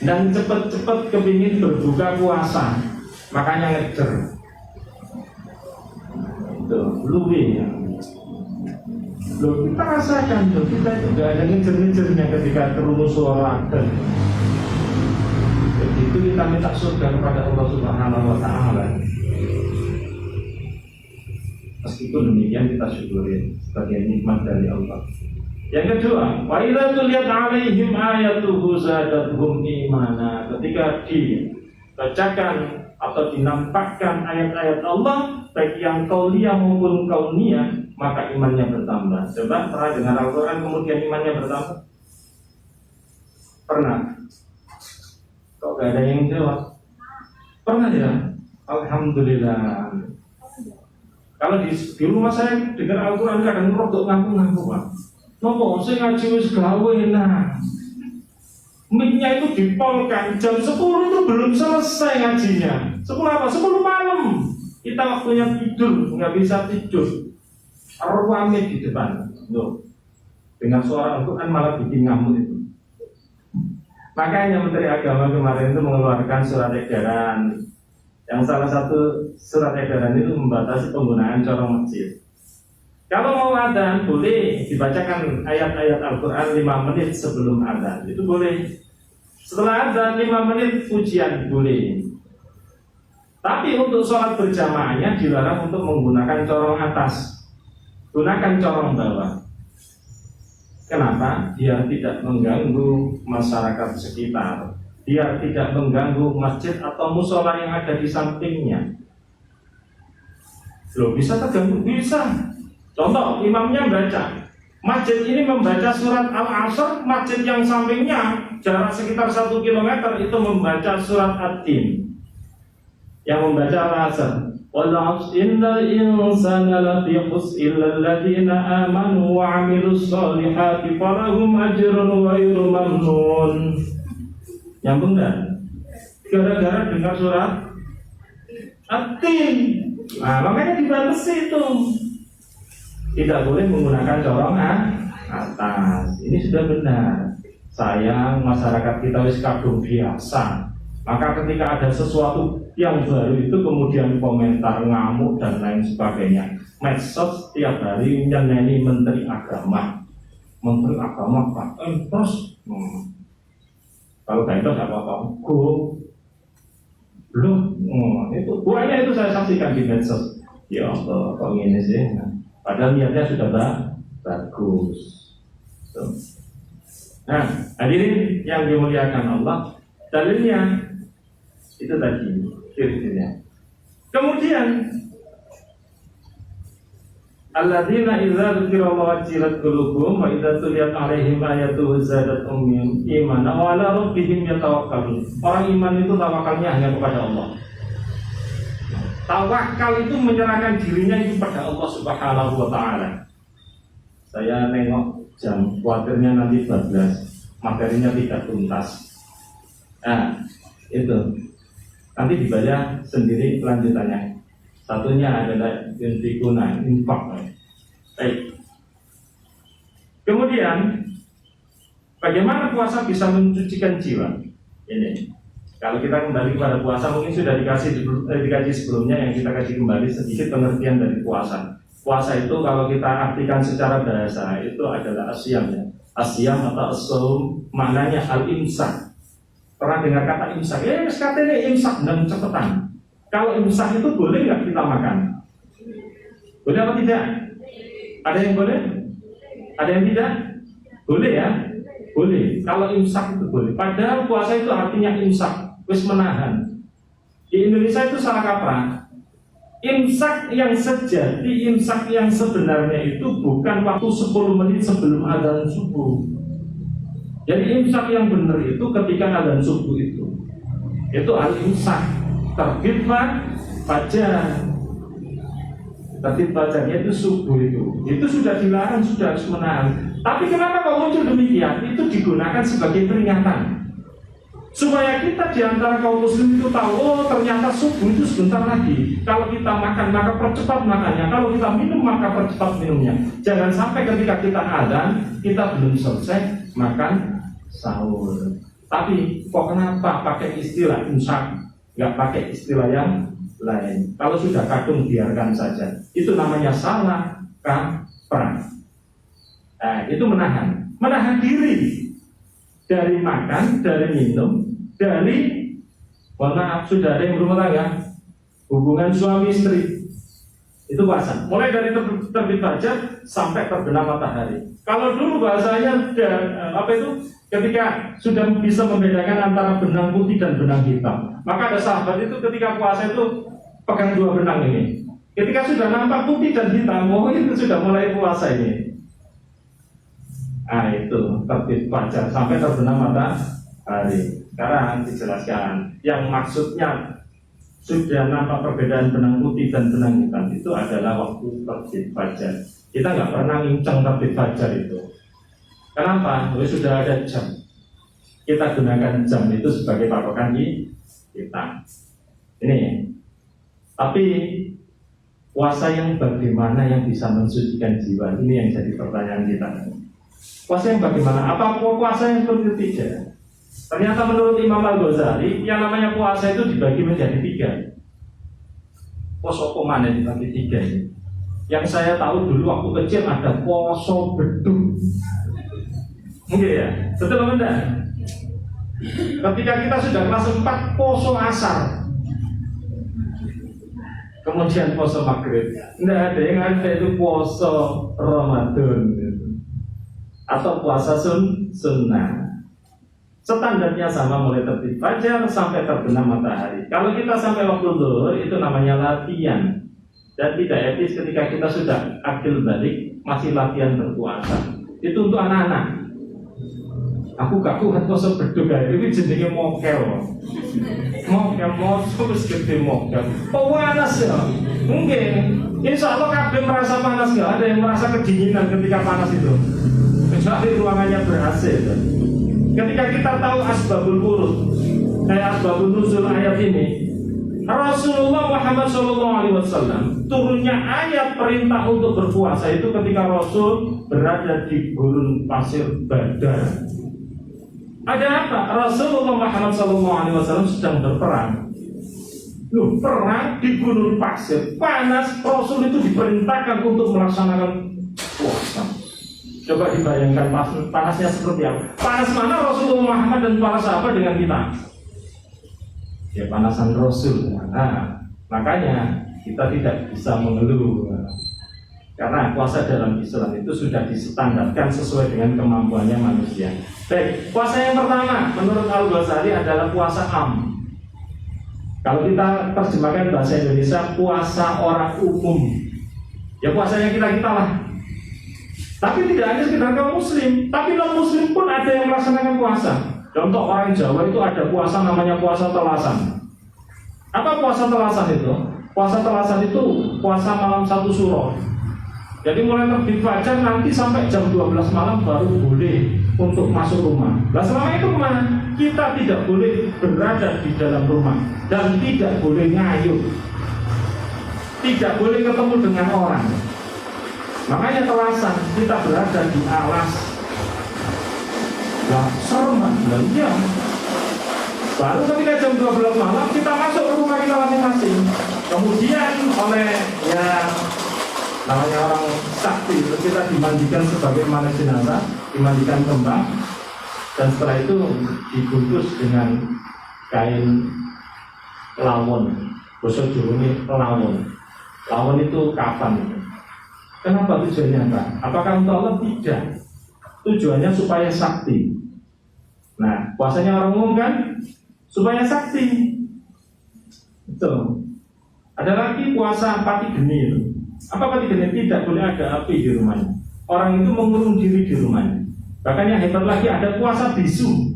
Dan cepat-cepat kepingin berbuka puasa, makanya ngejer. Itu luwe ya. Loh, kita rasakan tuh, kita juga ada ngejer-ngejernya ketika terumus suara dan begitu kita minta surga kepada Allah Subhanahu wa Ta'ala. Meskipun demikian kita syukurin sebagai nikmat dari Allah. Yang kedua, wa idza tuliyat 'alaihim ayatuhu zadatuhum imana. Ketika dibacakan atau dinampakkan ayat-ayat Allah, baik yang qauliyah maupun kauniyah, maka imannya bertambah. Coba pernah dengar Al-Quran kemudian imannya bertambah? Pernah? Kok gak ada yang jawab? Pernah ya? Alhamdulillah. Kalau di rumah saya dengar Al-Quran kadang ngerokok ngaku-ngaku, Pak. Nopo saya ngaji wis gawe nah. mic-nya itu dipolkan, jam 10 itu belum selesai ngajinya. 10 apa? 10 malam. Kita waktunya tidur, nggak bisa tidur. Rame di depan. Loh. Dengan suara Al-Quran malah bikin ngamuk itu. Makanya Menteri Agama kemarin itu mengeluarkan surat edaran. Yang salah satu surat edaran itu membatasi penggunaan corong masjid. Kalau mau adzan boleh dibacakan ayat-ayat Al-Quran 5 menit sebelum adzan, itu boleh. Setelah adzan 5 menit pujian boleh. Tapi untuk sholat berjamaahnya dilarang untuk menggunakan corong atas, gunakan corong bawah. Kenapa? Biar tidak mengganggu masyarakat sekitar, biar tidak mengganggu masjid atau musola yang ada di sampingnya. Loh, bisa terganggu? Bisa. Contoh, imamnya baca, masjid ini membaca surat Al-Asr, masjid yang sampingnya jarak sekitar 1 km itu membaca surat Ad-Din, yang membaca Al-Asr. Wal 'asr innal insana lafi khusr illa alladziina aamanu wa 'amilus shalihati falahum ajrun ghairu mamnun. Nyambung enggak? Gara-gara dengar surat Ad-Din. Nah, makanya dibatasi itu. Tidak boleh menggunakan corong atas. Ini sudah benar. Sayang masyarakat kita wis kadung biasa. Maka ketika ada sesuatu yang baru itu kemudian komentar, ngamuk dan lain sebagainya. Medsos tiap hari nyanyi Menteri Agama. Menteri Agama Pak terus. Kalau kayak itu nggak apa-apa. Belum. Itu buahnya itu saya saksikan di medsos. Ya Allah, kok ini sih? Padahal niatnya sudah bagus. Nah, hadirin yang dimuliakan Allah, dalilnya itu tadi, ciri-cirinya. Kemudian, alladzina idza dzukirallahu wajilat qulubuhum wa idza tuliyat 'alaihim ayatuhu zadatuhum imanan wa 'ala rabbihim yatawakkalun. Orang iman itu tawakalnya hanya kepada Allah. Tawakal itu menyerahkan dirinya itu pada Allah Subhanahu wa Ta'ala. Saya nengok jam, khawatirnya nanti 12, materinya tidak tuntas. Nah, itu nanti dibaca sendiri kelanjutannya. Satunya adalah yunfikuna, infak. Baik. Kemudian, bagaimana puasa bisa mencucikan jiwa? Ini. Kalau kita kembali kepada puasa, mungkin sudah dikaji sebelumnya, yang kita kaji kembali sedikit pengertian dari puasa. Puasa itu kalau kita artikan secara bahasa itu adalah asyam, ya. Asyam atau as-shaum maknanya al-imsak. Pernah dengar kata imsak? Ya, katanya imsak dan cepetan. Kalau imsak itu boleh nggak kita makan? Boleh apa tidak? Ada yang boleh? Ada yang tidak? Boleh ya? Boleh. Kalau imsak itu boleh. Padahal puasa itu artinya imsak. Wis menahan. Di Indonesia itu salah kaprah. Imsak yang sejati, imsak yang sebenarnya itu bukan waktu 10 menit sebelum adzan subuh. Jadi imsak yang benar itu ketika adzan subuh itu al-imsak. Terbit fajar. Terbit fajarnya itu subuh itu sudah dilarang, sudah harus menahan. Tapi kenapa kalau muncul demikian? Itu digunakan sebagai peringatan supaya kita diantara kaum muslim itu tahu, oh ternyata subuh itu sebentar lagi. Kalau kita makan maka percepat makannya, kalau kita minum maka percepat minumnya. Jangan sampai ketika kita adzan kita belum selesai makan sahur. Tapi kok kenapa pakai istilah imsak, nggak pakai istilah yang lain? Kalau sudah kadung biarkan saja. Itu namanya salah kaprah. Nah, itu menahan diri dari makan, dari minum, dari maaf sudah ada yang berumah tangga, hubungan suami istri, itu puasa. Mulai dari terbit fajar sampai terbenam matahari. Kalau dulu bahasanya ketika sudah bisa membedakan antara benang putih dan benang hitam, maka ada sahabat itu ketika puasa itu pegang 2 benang ini. Ketika sudah nampak putih dan hitam, oh itu sudah mulai puasa ini. Nah itu terbit fajar sampai terbenam matahari. Sekarang dijelaskan yang maksudnya sudah nampak perbedaan benang putih dan benang hitam itu adalah waktu terbit fajar. Kita nggak pernah ngincang terbit fajar itu. Kenapa? Sudah ada jam. kita gunakan jam itu sebagai patokan kita. Ini. Tapi puasa yang bagaimana yang bisa mensucikan jiwa? Ini yang jadi pertanyaan kita. Puasa yang bagaimana? Apa puasa yang seperti itu? Ternyata menurut Imam Al-Ghazali, yang namanya puasa itu dibagi menjadi 3. Poso mana dibagi 3 ini? Yang saya tahu dulu waktu kecil ada poso beduk. Mungkin ya, betul apa enggak? Ketika kita sudah kelas 4, poso asar. Kemudian poso maghrib. Enggak ada yang ada itu poso Ramadan atau puasa sunnah. Standarnya sama, mulai terbit fajar sampai terbenam matahari. Kalau kita sampai waktu zuhur, itu namanya latihan. Dan tidak etis ketika kita sudah akil balik masih latihan berpuasa. Itu untuk anak-anak. Aku gak kuat poso beduk itu jenenge mokel. Mokel terus gede mokel. Panas ya. Mungkin insya Allah kabeh merasa panas, gak ada yang merasa kedinginan ketika panas itu. Kecuali ruangannya ber-AC. Ketika kita tahu asbabul wurud, asbabul nuzul ayat ini, Rasulullah Muhammad SAW turunnya ayat perintah untuk berpuasa itu ketika Rasul berada di gurun pasir Badar. Ada apa? Rasulullah Muhammad SAW sedang berperang. Loh, perang di gunung pasir, panas. Rasul itu diperintahkan untuk melaksanakan puasa. Coba dibayangkan panasnya seperti apa? Panas mana Rasulullah Muhammad dan para sahabat dengan kita? Ya panasan Rasul. Nah, makanya kita tidak bisa mengeluh. Karena puasa dalam Islam itu sudah distandarkan sesuai dengan kemampuannya manusia. Baik, puasa yang pertama menurut Al-Ghazali adalah puasa am. Kalau kita terjemahkan bahasa Indonesia, puasa orang umum. Ya puasanya kita lah. Tapi tidak hanya sekedar kaum muslim, tapi non muslim pun ada yang melaksanakan puasa. Contoh orang Jawa itu ada puasa namanya puasa telasan. Apa puasa telasan itu? Puasa telasan itu puasa malam 1 suro. Jadi mulai terbit fajar nanti sampai jam 12 malam baru boleh untuk masuk rumah. Nah selama itu kemana? Kita tidak boleh berada di dalam rumah dan tidak boleh ngayuh, tidak boleh ketemu dengan orang. Makanya telasan kita berada di alas. Nah serem ya. Baru ketika jam 12 malam kita masuk ke rumah kita masing-masing. Kemudian oleh ya namanya orang sakti, kita dimandikan sebagaimana jenazah, dimandikan kembang, dan setelah itu dibungkus dengan kain lawon. Basa Jawa ini lawon. Lawon itu kafan. Kenapa tujuannya Pak? Apakah untuk Allah? Tidak. Tujuannya supaya sakti. Nah, puasanya orang umum kan supaya sakti. Betul. Ada lagi puasa pati geni. Apa pati geni? Tidak boleh ada api di rumahnya. Orang itu mengurung diri di rumahnya. Bahkan yang hebat lagi ada puasa bisu.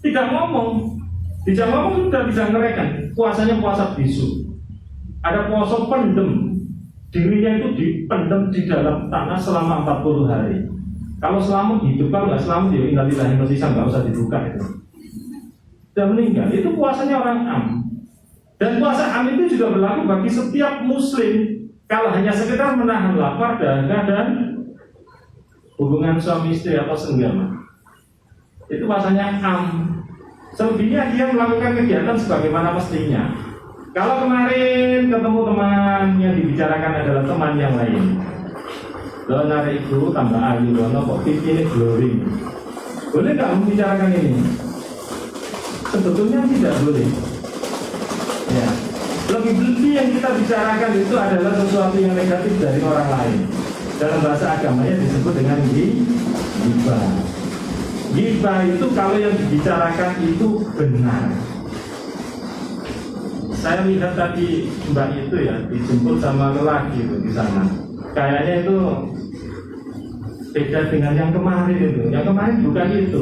Tidak ngomong. Tidak ngomong sudah bisa ngerekan. Puasanya puasa bisu. Ada puasa pendem. Dirinya itu dipendam di dalam tanah selama 40 hari. Kalau selamat hidup, kalau nggak selamat ya innalillahi wa inna ilaihi raji'un, nggak usah dibuka itu. Sudah meninggal, itu puasanya orang am. Dan puasa am itu juga berlaku bagi setiap muslim. Kalau hanya sekedar menahan lapar, dahaga dan hubungan suami istri atau senggama, itu puasanya am. Selebihnya dia melakukan kegiatan sebagaimana mestinya. Kalau kemarin ketemu teman yang dibicarakan adalah teman yang lain, lo narik itu tambah ayu, lo kok ini glowing, boleh nggak membicarakan ini? Sebetulnya tidak boleh. Ya, lebih yang kita bicarakan itu adalah sesuatu yang negatif dari orang lain. Dalam bahasa agamanya disebut dengan ghibah. Ghibah itu kalau yang dibicarakan itu benar. Saya lihat tadi mbak itu ya dijemput sama lelaki itu di sana. Kayaknya itu beda dengan yang kemarin itu. Yang kemarin bukan itu.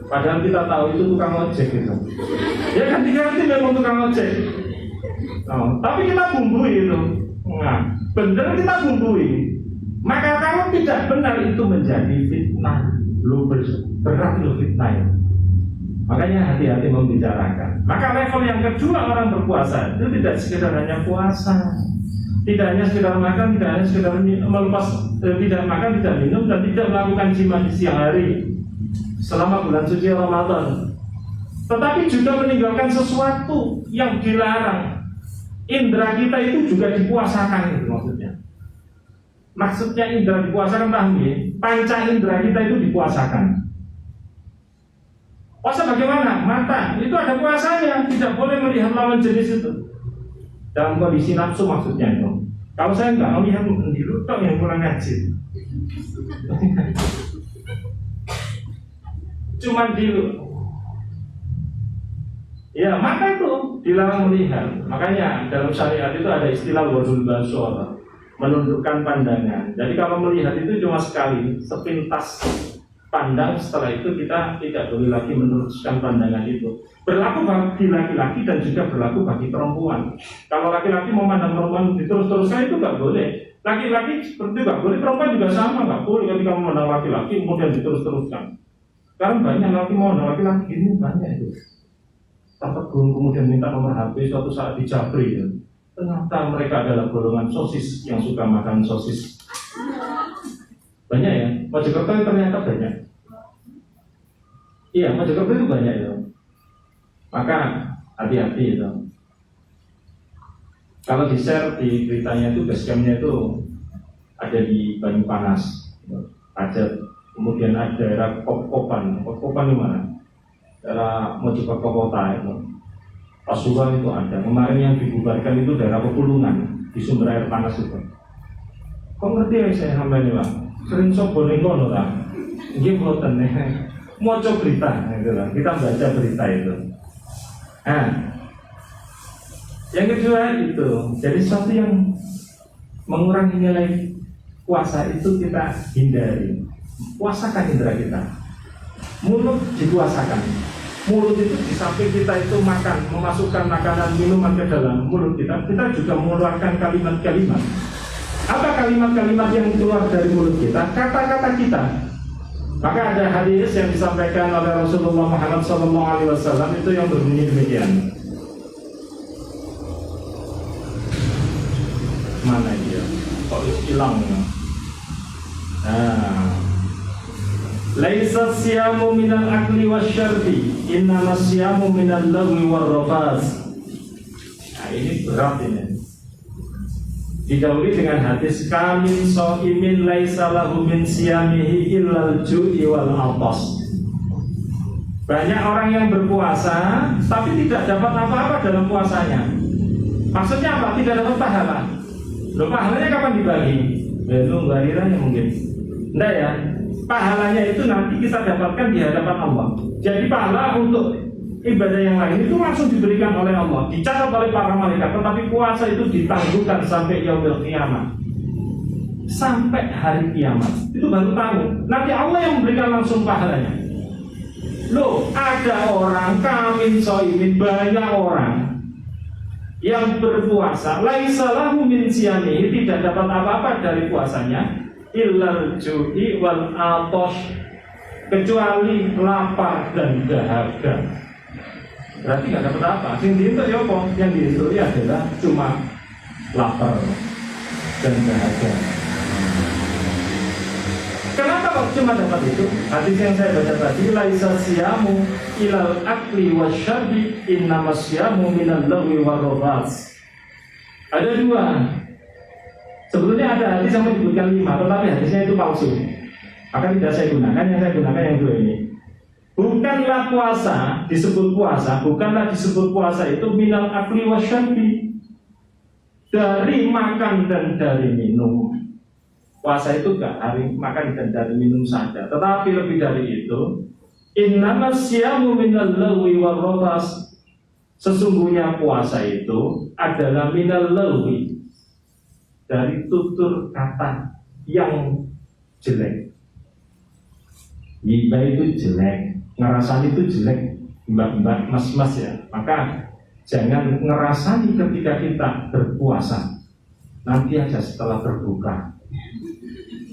Padahal kita tahu itu tukang ojek itu. Ya ganti-ganti memang tukang ojek. Oh, tapi kita bumbui itu. Nah, benar kita bumbui. Maka kalau tidak benar itu menjadi fitnah. Berat lo fitnah. Makanya hati-hati membicarakan. Maka level yang kedua orang berpuasa itu tidak sekedar hanya puasa, tidak hanya sekedar makan, tidak hanya sekedar melepas, tidak makan, tidak minum, dan tidak melakukan jima di siang hari selama bulan suci Ramadan. Tetapi juga meninggalkan sesuatu yang dilarang. Indra kita itu juga dipuasakan, itu maksudnya. Maksudnya indra dipuasakan, paham ya? Panca indra kita itu dipuasakan. Puasa bagaimana? Mata itu ada puasanya, tidak boleh melihat lawan jenis itu. Dalam kondisi nafsu maksudnya itu. Kalau saya nggak melihat mendiri, tok yang kurang ngaji. Cuman dulu. Ya, maka itu dilarang melihat. Makanya dalam syariat itu ada istilah wadul basor, menundukkan pandangan. Jadi kalau melihat itu cuma sekali, sepintas pandang, setelah itu kita tidak boleh lagi meneruskan pandangan itu. Berlaku bagi laki-laki dan juga berlaku bagi perempuan. Kalau laki-laki mau memandang perempuan diterus-teruskan itu nggak boleh. Laki-laki seperti itu nggak boleh, perempuan juga sama nggak boleh ketika memandang laki-laki kemudian diterus-teruskan. Sekarang banyak laki mau memandang laki-laki ini banyak itu. Tertegun kemudian minta nomor HP, suatu saat dijabri ya. Ternyata mereka adalah golongan sosis yang suka makan sosis. Banyak ya, Mojokerto ternyata banyak. Iya, Mojokerto itu banyak ya. Maka hati-hati itu. Kalau di-share di beritanya itu basecampnya itu ada di Banyupanas, Pajat. Kemudian ada daerah Kopan di mana? Daerah Mojokerto kota itu. Pasuruan itu ada. Kemarin yang dibubarkan itu daerah Pekulungan di sumber air panas itu. Kok ngerti ya saya sampai ini, Pak? Sering sobo ning kono ta. Nggih mboten maca berita gitu lah. Kita baca berita itu. Nah, yang kedua itu jadi sesuatu yang mengurangi nilai puasa itu kita hindari. Puasakan indera kita. Mulut dipuasakan. Mulut itu di samping kita itu makan, memasukkan makanan minuman ke dalam mulut kita juga mengeluarkan kalimat-kalimat. Apa kalimat-kalimat yang keluar dari mulut kita? Kata-kata kita. Maka ada hadis yang disampaikan oleh Rasulullah Muhammad SAW itu yang berbunyi demikian. Mana dia? Kok hilang ya? Laisa siyamu minal akli wasyarbi, innama siyamu minal lagwi warrafas. Nah ini berat ini. Didahului dengan hadis kamin so'imin laisa lahu min siyamihi illal ju'i wal atas. Banyak orang yang berpuasa tapi tidak dapat apa-apa dalam puasanya. Maksudnya apa? Tidak dapat pahala. Loh, pahalanya kapan dibagi? Nunggu hari raya mungkin. Enggak ya? Pahalanya itu nanti kita dapatkan di hadapan Allah. Jadi pahala untuk ibadah yang lain itu langsung diberikan oleh Allah, dicatat oleh para malaikat. Tetapi puasa itu ditangguhkan sampai yaumil qiyamah, sampai hari kiamat. Itu baru tahu. Nanti Allah yang memberikan langsung pahalanya. Loh, ada orang kamin so'imin, banyak orang yang berpuasa laisa lahu min siyamihi, tidak dapat apa-apa dari puasanya, illal ju'i wal atash, kecuali lapar dan dahaga. Berarti nggak dapat apa. Yang dihitung ya apa? Yang dihitung ya adalah cuma lapar dan dahaga. Kenapa kok cuma dapat itu? Hadis yang saya baca tadi, laisa siyamu ilal akli wasyarbi, innama siyamu minal lagwi warrafas. Ada dua. Sebetulnya ada hadis yang menyebutkan 5, tetapi hadisnya itu palsu. Maka tidak saya gunakan. Yang saya gunakan yang dua ini. Bukanlah puasa disebut puasa, bukanlah disebut puasa itu minal akli wasyarbi, dari makan dan dari minum. Puasa itu gak hari makan dan dari minum saja, tetapi lebih dari itu. Innamas siyamu minal lagwi warrafas. Sesungguhnya puasa itu adalah minal lagwi, dari tutur kata yang jelek. Gibah itu jelek, ngerasani itu jelek, mbak-mbak, mas-mas ya. Maka jangan ngerasani ketika kita berpuasa. Nanti aja setelah berbuka.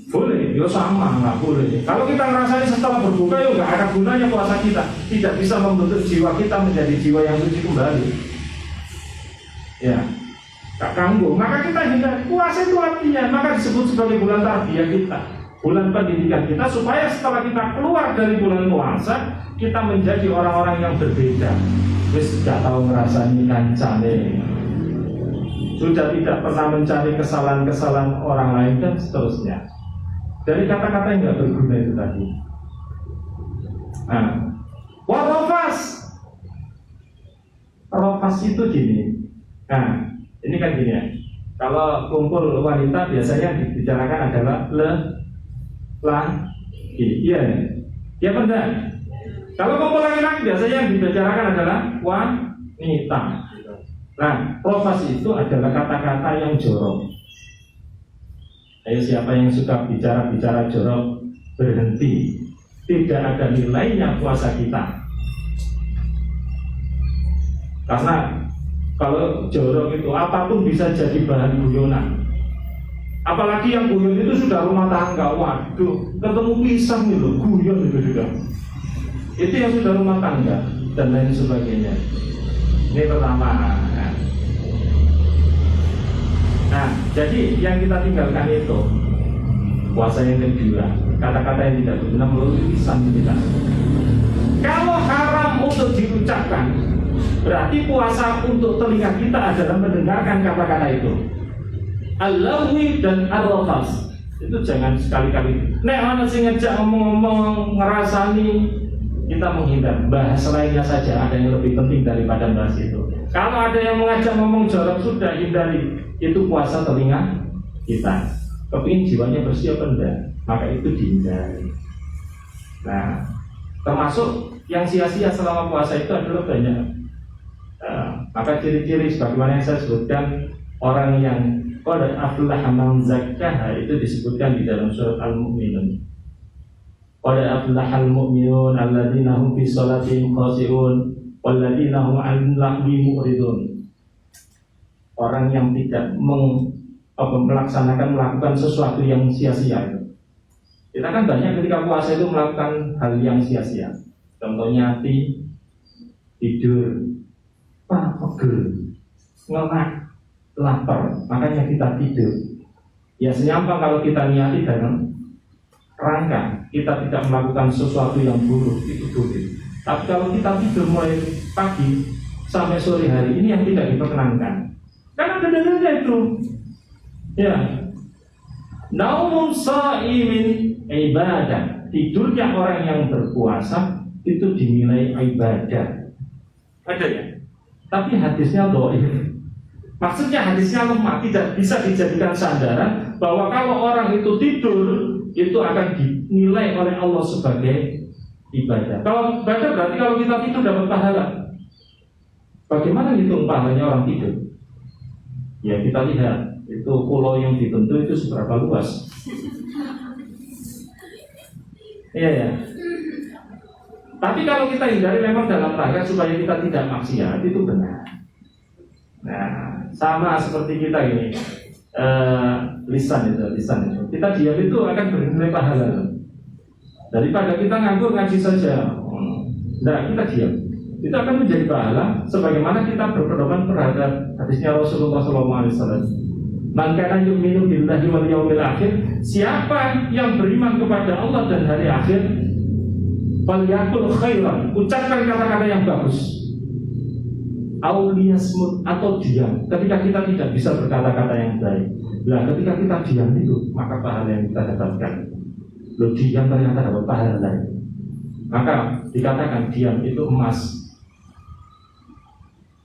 Boleh, ya sama, nggak boleh. Kalau kita ngerasain setelah berbuka, ya nggak ada gunanya puasa kita. Tidak bisa membentuk jiwa kita menjadi jiwa yang suci kembali. Ya, tak kanggo. Maka kita hindari. Puasa itu artinya, maka disebut sebagai bulan tarbiyah kita, bulan pendidikan kita, supaya setelah kita keluar dari bulan puasa, kita menjadi orang-orang yang berbeda. Wis tidak tahu ngerasani kancane, sudah tidak pernah mencari kesalahan-kesalahan orang lain dan seterusnya. Dari kata-kata yang nggak berguna itu tadi. Nah, warofas, rofas itu gini. Nah, ini kan gini ya. Kalau kumpul wanita biasanya dibicarakan adalah iya, ya benar. Kalau kumpul laki-laki biasanya yang dibicarakan adalah wanita. Nah, rofas itu adalah kata-kata yang jorok. Ayo, siapa yang suka bicara-bicara jorok, berhenti. Tidak ada nilainya puasa kita. Karena kalau jorok itu apapun bisa jadi bahan guyonan. Apalagi yang guyon itu sudah rumah tangga. Waduh, ketemu pisang itu guyon itu juga. Itu yang sudah rumah tangga dan lain sebagainya. Ini pertama. Nah, jadi yang kita tinggalkan itu puasa yang kedua, kata-kata yang tidak berguna melalui lisan kita. Kalau haram untuk diucapkan, berarti puasa untuk telinga kita adalah mendengarkan kata-kata itu. Al-lawwi dan ar-rafas itu jangan sekali-kali. Nek ana sing ngejak ngomong-ngomong ngerasani, kita menghindar. Bahas lainnya saja, ada yang lebih penting daripada bahas itu. Kalau ada yang mengajak ngomong jorok, sudah hindari. Itu puasa telinga kita. Kepingin jiwanya bersih apa enggak, maka itu dihindari. Nah, termasuk yang sia-sia selama puasa itu adalah banyak. Maka ciri-ciri sebagaimana yang saya sebutkan, orang yang qad aflaha man zakkaha itu disebutkan di dalam surat Al-Mu'minun. Qad aflahal mu'minun alladzina hum fi shalatihim khashi'un walladzina hum 'anil lahwi mu'ridun. Orang yang tidak melakukan sesuatu yang sia-sia itu. Kita kan banyak ketika puasa itu melakukan hal yang sia-sia. Contohnya tidur, pegel, ngelak, lapar, makanya kita tidur. Ya senyampang kalau kita niati dalam rangka kita tidak melakukan sesuatu yang buruk, itu boleh. Tapi kalau kita tidur mulai pagi sampai sore hari, ini yang tidak diperkenankan. Karena benar-benar itu, ya, naumun sha'imin ibadah. Tidurnya orang yang berpuasa itu dinilai ibadah. Ada ya? Tapi hadisnya dhaif. Maksudnya hadisnya lemah, tidak bisa dijadikan sandaran bahwa kalau orang itu tidur itu akan dinilai oleh Allah sebagai ibadah. Kalau ibadah berarti kalau kita tidur dapat pahala. Bagaimana hitung pahalanya orang tidur? Ya kita lihat itu pulau yang dibentuk itu seberapa luas. Iya ya. Tapi kalau kita hindari memang dalam rangka supaya kita tidak maksiat, itu benar. Nah, sama seperti kita ini lisan itu. Kita diam itu akan bernilai pahala. Daripada kita nganggur ngaji saja, nah kita diam. Itu akan menjadi pahala sebagaimana kita berpedoman terhadap hadisnya Rasulullah SAW. Man kana yu'minu billahi wal yawmil akhir, siapa yang beriman kepada Allah dan hari akhir, falyaqul khairan, ucapkan kata-kata yang bagus. Auliyasmut, atau diam ketika kita tidak bisa berkata-kata yang baik. Nah, ketika kita diam itu, maka pahala yang kita dapatkan. Loh, diam ternyata dapat pahala lain. Maka dikatakan diam itu emas.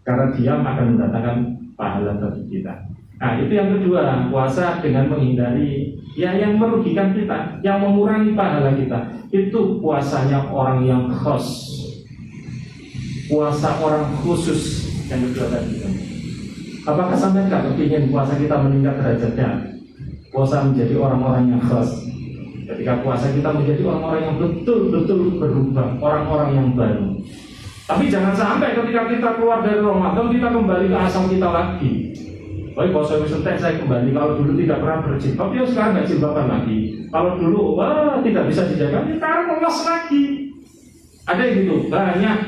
Karena diam akan mendatangkan pahala bagi kita. Nah, itu yang kedua, puasa dengan menghindari yang merugikan kita, yang mengurangi pahala kita. Itu puasanya orang yang khos, puasa orang khusus yang kedua tadi. Apakah sampai nggak kepingin puasa kita meningkat derajatnya? Puasa menjadi orang-orang yang khos. Ketika puasa kita menjadi orang-orang yang betul-betul berubah, orang-orang yang baru. Tapi jangan sampai ketika kita keluar dari Ramadan kita kembali ke asal kita lagi. Oh, puasa wis entek saya kembali. Kalau dulu tidak pernah berjilbab, ya sekarang nggak jilbaban lagi. Kalau dulu tidak bisa dijaga, ya sekarang lolos lagi. Ada yang gitu, banyak.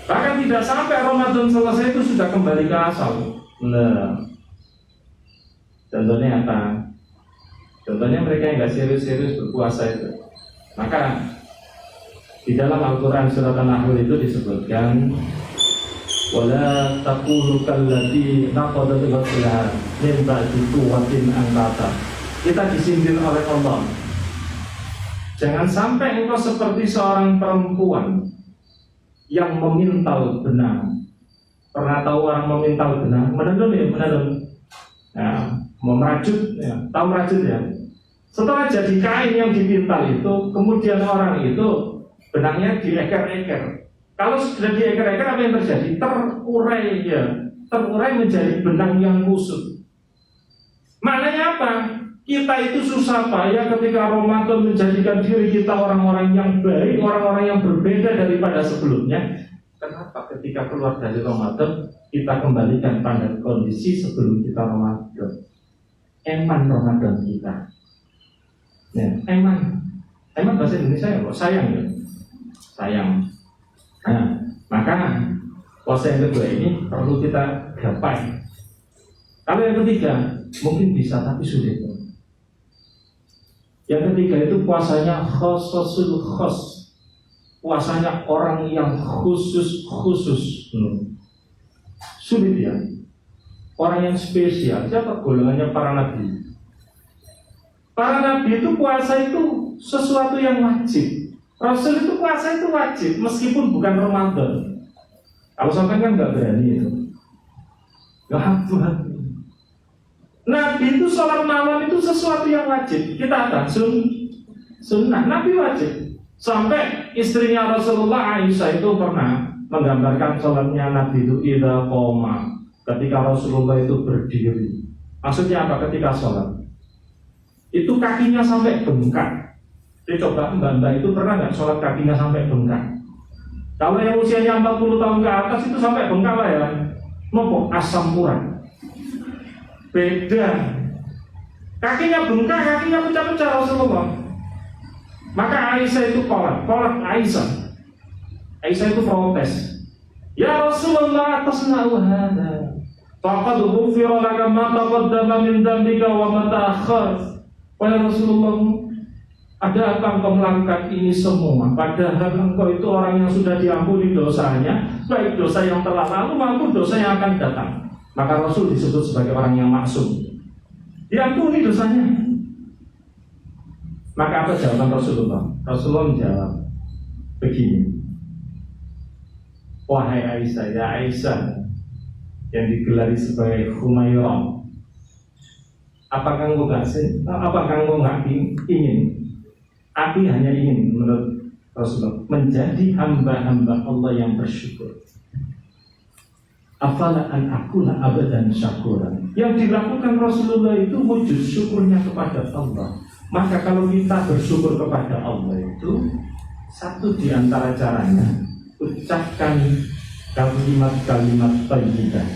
Bahkan tidak sampai Ramadan selesai itu sudah kembali ke asal. Nah, contohnya apa? Contohnya mereka yang nggak serius-serius berpuasa itu. Maka di dalam Al-Quran surat An-Nahl itu disebutkan, wala taqulu kallati naqadat ghazlaha min ba'di quwwatin angkata. Kita disindir oleh Allah. Jangan sampai engkau seperti seorang perempuan yang memintal benang. Pernah tahu orang memintal benang? Menenun ya, menenun. Nah, merajut ya, tahu merajut ya. Setelah jadi kain yang dipintal itu, kemudian orang itu benangnya dieker-eker. Kalau sudah dieker-eker, apa yang terjadi? Terurai ya, terurai menjadi benang yang kusut. Maknanya apa? Kita itu susah payah ketika Ramadan menjadikan diri kita orang-orang yang baik, orang-orang yang berbeda daripada sebelumnya. Kenapa ketika keluar dari Ramadan kita kembalikan pada kondisi sebelum kita Ramadan? Eman Ramadan kita. Ya, eman bahasa Indonesia ya, kok sayang ya, sayang. Nah, maka puasa yang kedua ini perlu kita gapai. Kalau yang ketiga mungkin bisa tapi sulit. Yang ketiga itu puasanya khososul khos, puasanya orang yang khusus. Sulit ya, orang yang spesial. Siapa golongannya? Para nabi. Para nabi itu puasa itu sesuatu yang wajib. Rasul itu puasa itu wajib meskipun bukan Ramadan. Kalau sampai kan nggak berani itu. Gak Tuhan. Nabi itu sholat malam itu sesuatu yang wajib. Kita apa? Sunnah. Nabi wajib. Sampai istrinya Rasulullah Aisyah itu pernah menggambarkan sholatnya Nabi itu idza qoma, ketika Rasulullah itu berdiri. Maksudnya apa? Ketika sholat itu kakinya sampai bengkak. Coba mbak-mbak itu pernah nggak sholat kakinya sampai bengkak? Kalau yang usianya 40 tahun ke atas itu sampai bengkak lah ya. Nopo asam urat. Beda. Kakinya bengkak, kakinya pecah-pecah Rasulullah. Maka Aisyah itu kolak Aisyah. Aisyah itu protes. Ya Rasulullah, atas na'uhada. Faqad ghufira laka ma taqaddama min dhanbika wa ma ta'akhkhar. Wahai Rasulullah, ada apa engkau melakukan ini semua? Padahal engkau itu orang yang sudah diampuni dosanya, baik dosa yang telah lalu maupun dosa yang akan datang. Maka Rasul disebut sebagai orang yang maksum, diampuni dosanya. Maka apa jawaban Rasulullah? Rasulullah menjawab begini, wahai Aisyah, ya Aisyah yang digelari sebagai Humairah, apakah engkau nggak ingin? Aku hanya ingin, menurut Rasulullah, menjadi hamba-hamba Allah yang bersyukur. Afala an akuna abadan syakuran. Yang dilakukan Rasulullah itu wujud syukurnya kepada Allah. Maka kalau kita bersyukur kepada Allah itu, satu di antara caranya, ucapkan kalimat-kalimat thayyibah.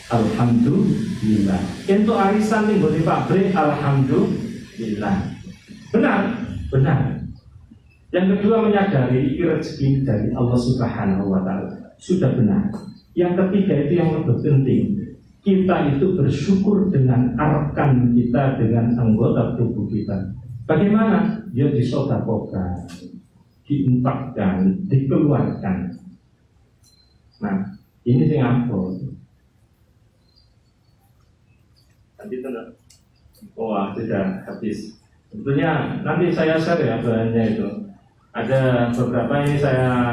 Alhamdulillah. Untuk arisan nih di pabrik, alhamdulillah. Benar. Yang kedua, menyadari rezeki dari Allah Subhanahu wa Ta'ala. Sudah benar. Yang ketiga itu yang lebih penting, kita itu bersyukur dengan arkan kita, dengan anggota tubuh kita. Bagaimana? Dia disodakokan, diinfakkan, dikeluarkan. Nah, ini yang apa? Nanti tenang. Wah, sudah habis. Sebetulnya nanti saya share ya bahannya itu. Ada beberapa ini saya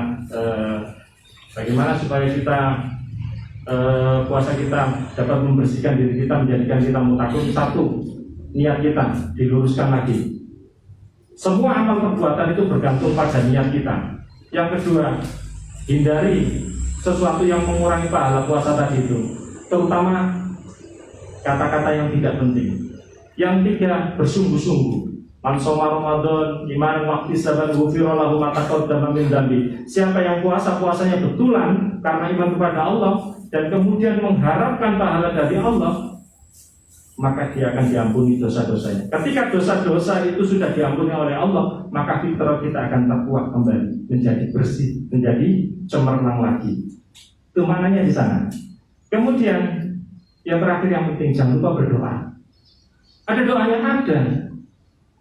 bagaimana supaya kita puasa kita dapat membersihkan diri kita, menjadikan kita mutakun. Satu, niat kita diluruskan lagi. Semua amal perbuatan itu bergantung pada niat kita. Yang kedua, hindari sesuatu yang mengurangi pahala puasa tadi itu, terutama kata-kata yang tidak penting. Yang tiga, bersungguh-sungguh. Man shoma Ramadan imanan wa ihtisaban ghufira lahu ma taqaddama min dzambi. Siapa yang puasanya betulan karena iman kepada Allah, dan kemudian mengharapkan pahala dari Allah, maka dia akan diampuni dosa-dosanya. Ketika dosa-dosa itu sudah diampuni oleh Allah, maka fitrah kita akan terkuat kembali, menjadi bersih, menjadi cemerlang lagi. Itu maknanya di sana. Kemudian yang terakhir yang penting, jangan lupa berdoa. Ada doa yang ada.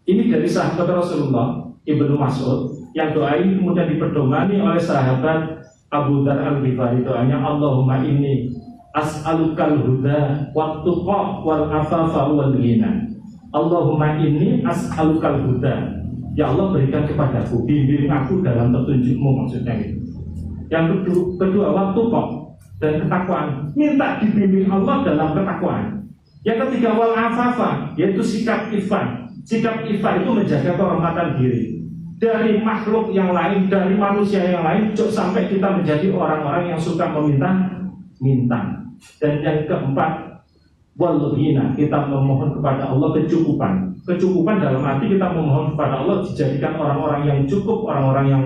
Ini dari sahabat Rasulullah Ibnu Mas'ud, yang doa ini kemudian diperdomani oleh sahabat Abu Dzar Al-Ghifari. Doanya, Allahumma inni as'alukal huda wat tuqa wal afafa wal ghina. Allahumma inni as'alukal huda. Ya Allah, berikan kepadaku, bimbing aku dalam petunjukmu, maksudnya gitu. Yang kedua wat tuqa, dan ketakwaan, minta dibimbing Allah dalam ketakwaan. Yang ketiga wal afafa, yaitu sikap ifah. Sikap ifah itu menjaga kehormatan diri dari makhluk yang lain, dari manusia yang lain, sampai kita menjadi orang-orang yang suka minta. Dan yang keempat, wal ghina, kita memohon kepada Allah kecukupan. Kecukupan dalam arti kita memohon kepada Allah dijadikan orang-orang yang cukup, orang-orang yang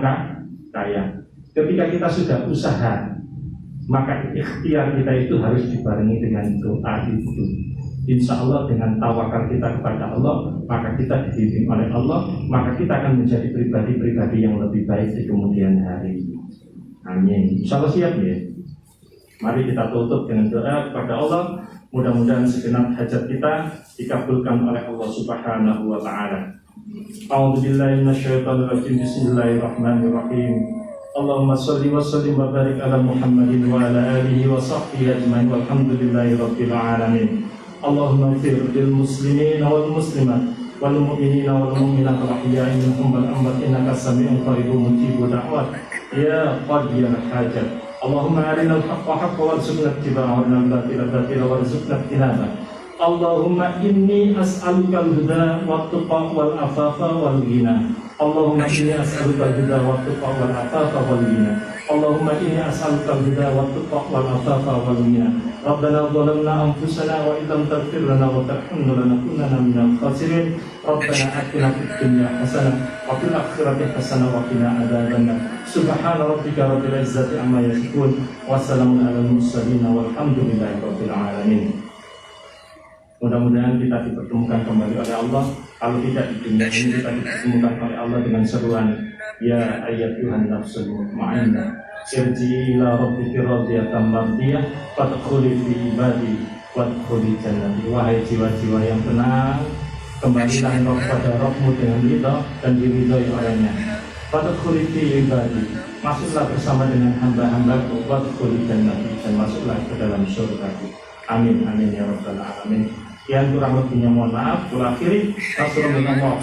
kaya. Ketika kita sudah usaha, maka ikhtiar kita itu harus dibarengi dengan doa itu. Insya Allah dengan tawakal kita kepada Allah, maka kita dibimbing oleh Allah, maka kita akan menjadi pribadi-pribadi yang lebih baik di kemudian hari. Amin. Insya Allah siap ya. Mari kita tutup dengan doa kepada Allah. Mudah-mudahan segenap hajat kita dikabulkan oleh Allah Subhanahu wa Ta'ala. A'udzubillahi minasyaitonir rajim. Bismillahirrahmanirrahim. Allahumma sholli wa sallim wa barik ala Muhammadin wa ala alihi wa sahbihi ajmain walhamdulillahi rabbil alamin. Allahumma ighfir lil muslimin wal muslimat wal mu'minina wal mu'minat wal ahya'i minhum wal amwat innaka sami'un qaribun mujibud da'wat ya qadiyal hajat. Allahumma arinal haqqa haqqan warzuqna ittiba'ahu wa arinal batila batila warzuqna ijtinabah. Allahumma inni as'alukal huda wat tuqa wal afafa wal ghina. Allahumma inni as'alukal huda wat tuqa wal afafa wal ghina. Allahumma inni as'alukal huda wat tuqa wal afafa wal ghina. Rabbana zalamna anfusana wa illam taghfir lana wa tarhamna lanakunanna minal khasirin. Rabbana atina fid dunya hasanah wa fil akhirati hasanah wa qina adzabannar. Subhana rabbika rabbil izzati amma yasifun wa salamun alal mursalin walhamdulillahi rabbil alamin. Mudah-mudahan kita dipertemukan kembali oleh Allah. Kalau tidak di dunia ini, kita dipertemukan oleh Allah dengan seruan, ya ayyatuhan nafsul mutmainnah, irji'i ila rabbiki radiyatan mardiyah, fadkhuli fi ibadi wadkhuli jannati. Wahai jiwa-jiwa yang tenang, kembalilah engkau kepada Rabbmu dengan ridha dan diridhoi olehnya. Fadkhuli fi ibadi, masuklah bersama dengan hamba-hambaku, wadkhuli jannati, dan masuklah ke dalam surgaku. Amin amin ya rabbal alamin. Yang kurang lebihnya mohon maaf. Akhiri Rasulullah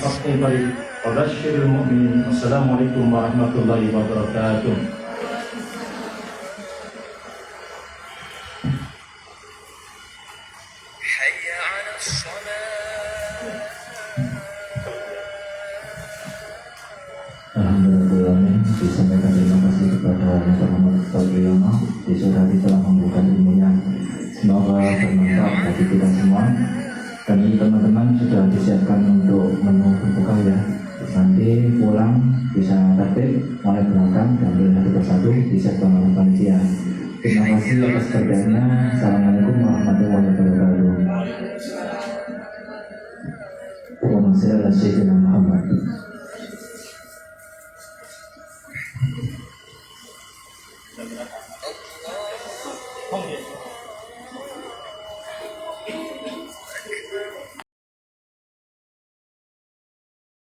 Wabasyiril mu'minin. Wassalamualaikum warahmatullahi wabarakatuh.
Alhamdulillah, disampaikan terima kasih kepada Yang Terhormat Ustaz Riono. Di sore hari telah memberikan ilmunya, semoga bermanfaat bagi kita semua. Dan ini teman-teman sudah disiapkan untuk menu berbuka ya. Nanti pulang bisa tertib mulai belakang dan satu persatu disiapkan oleh panitia. Terima kasih atas kerjanya. Assalamualaikum warahmatullahi wabarakatuh. Wa sallallahu Muhammad.
Oh,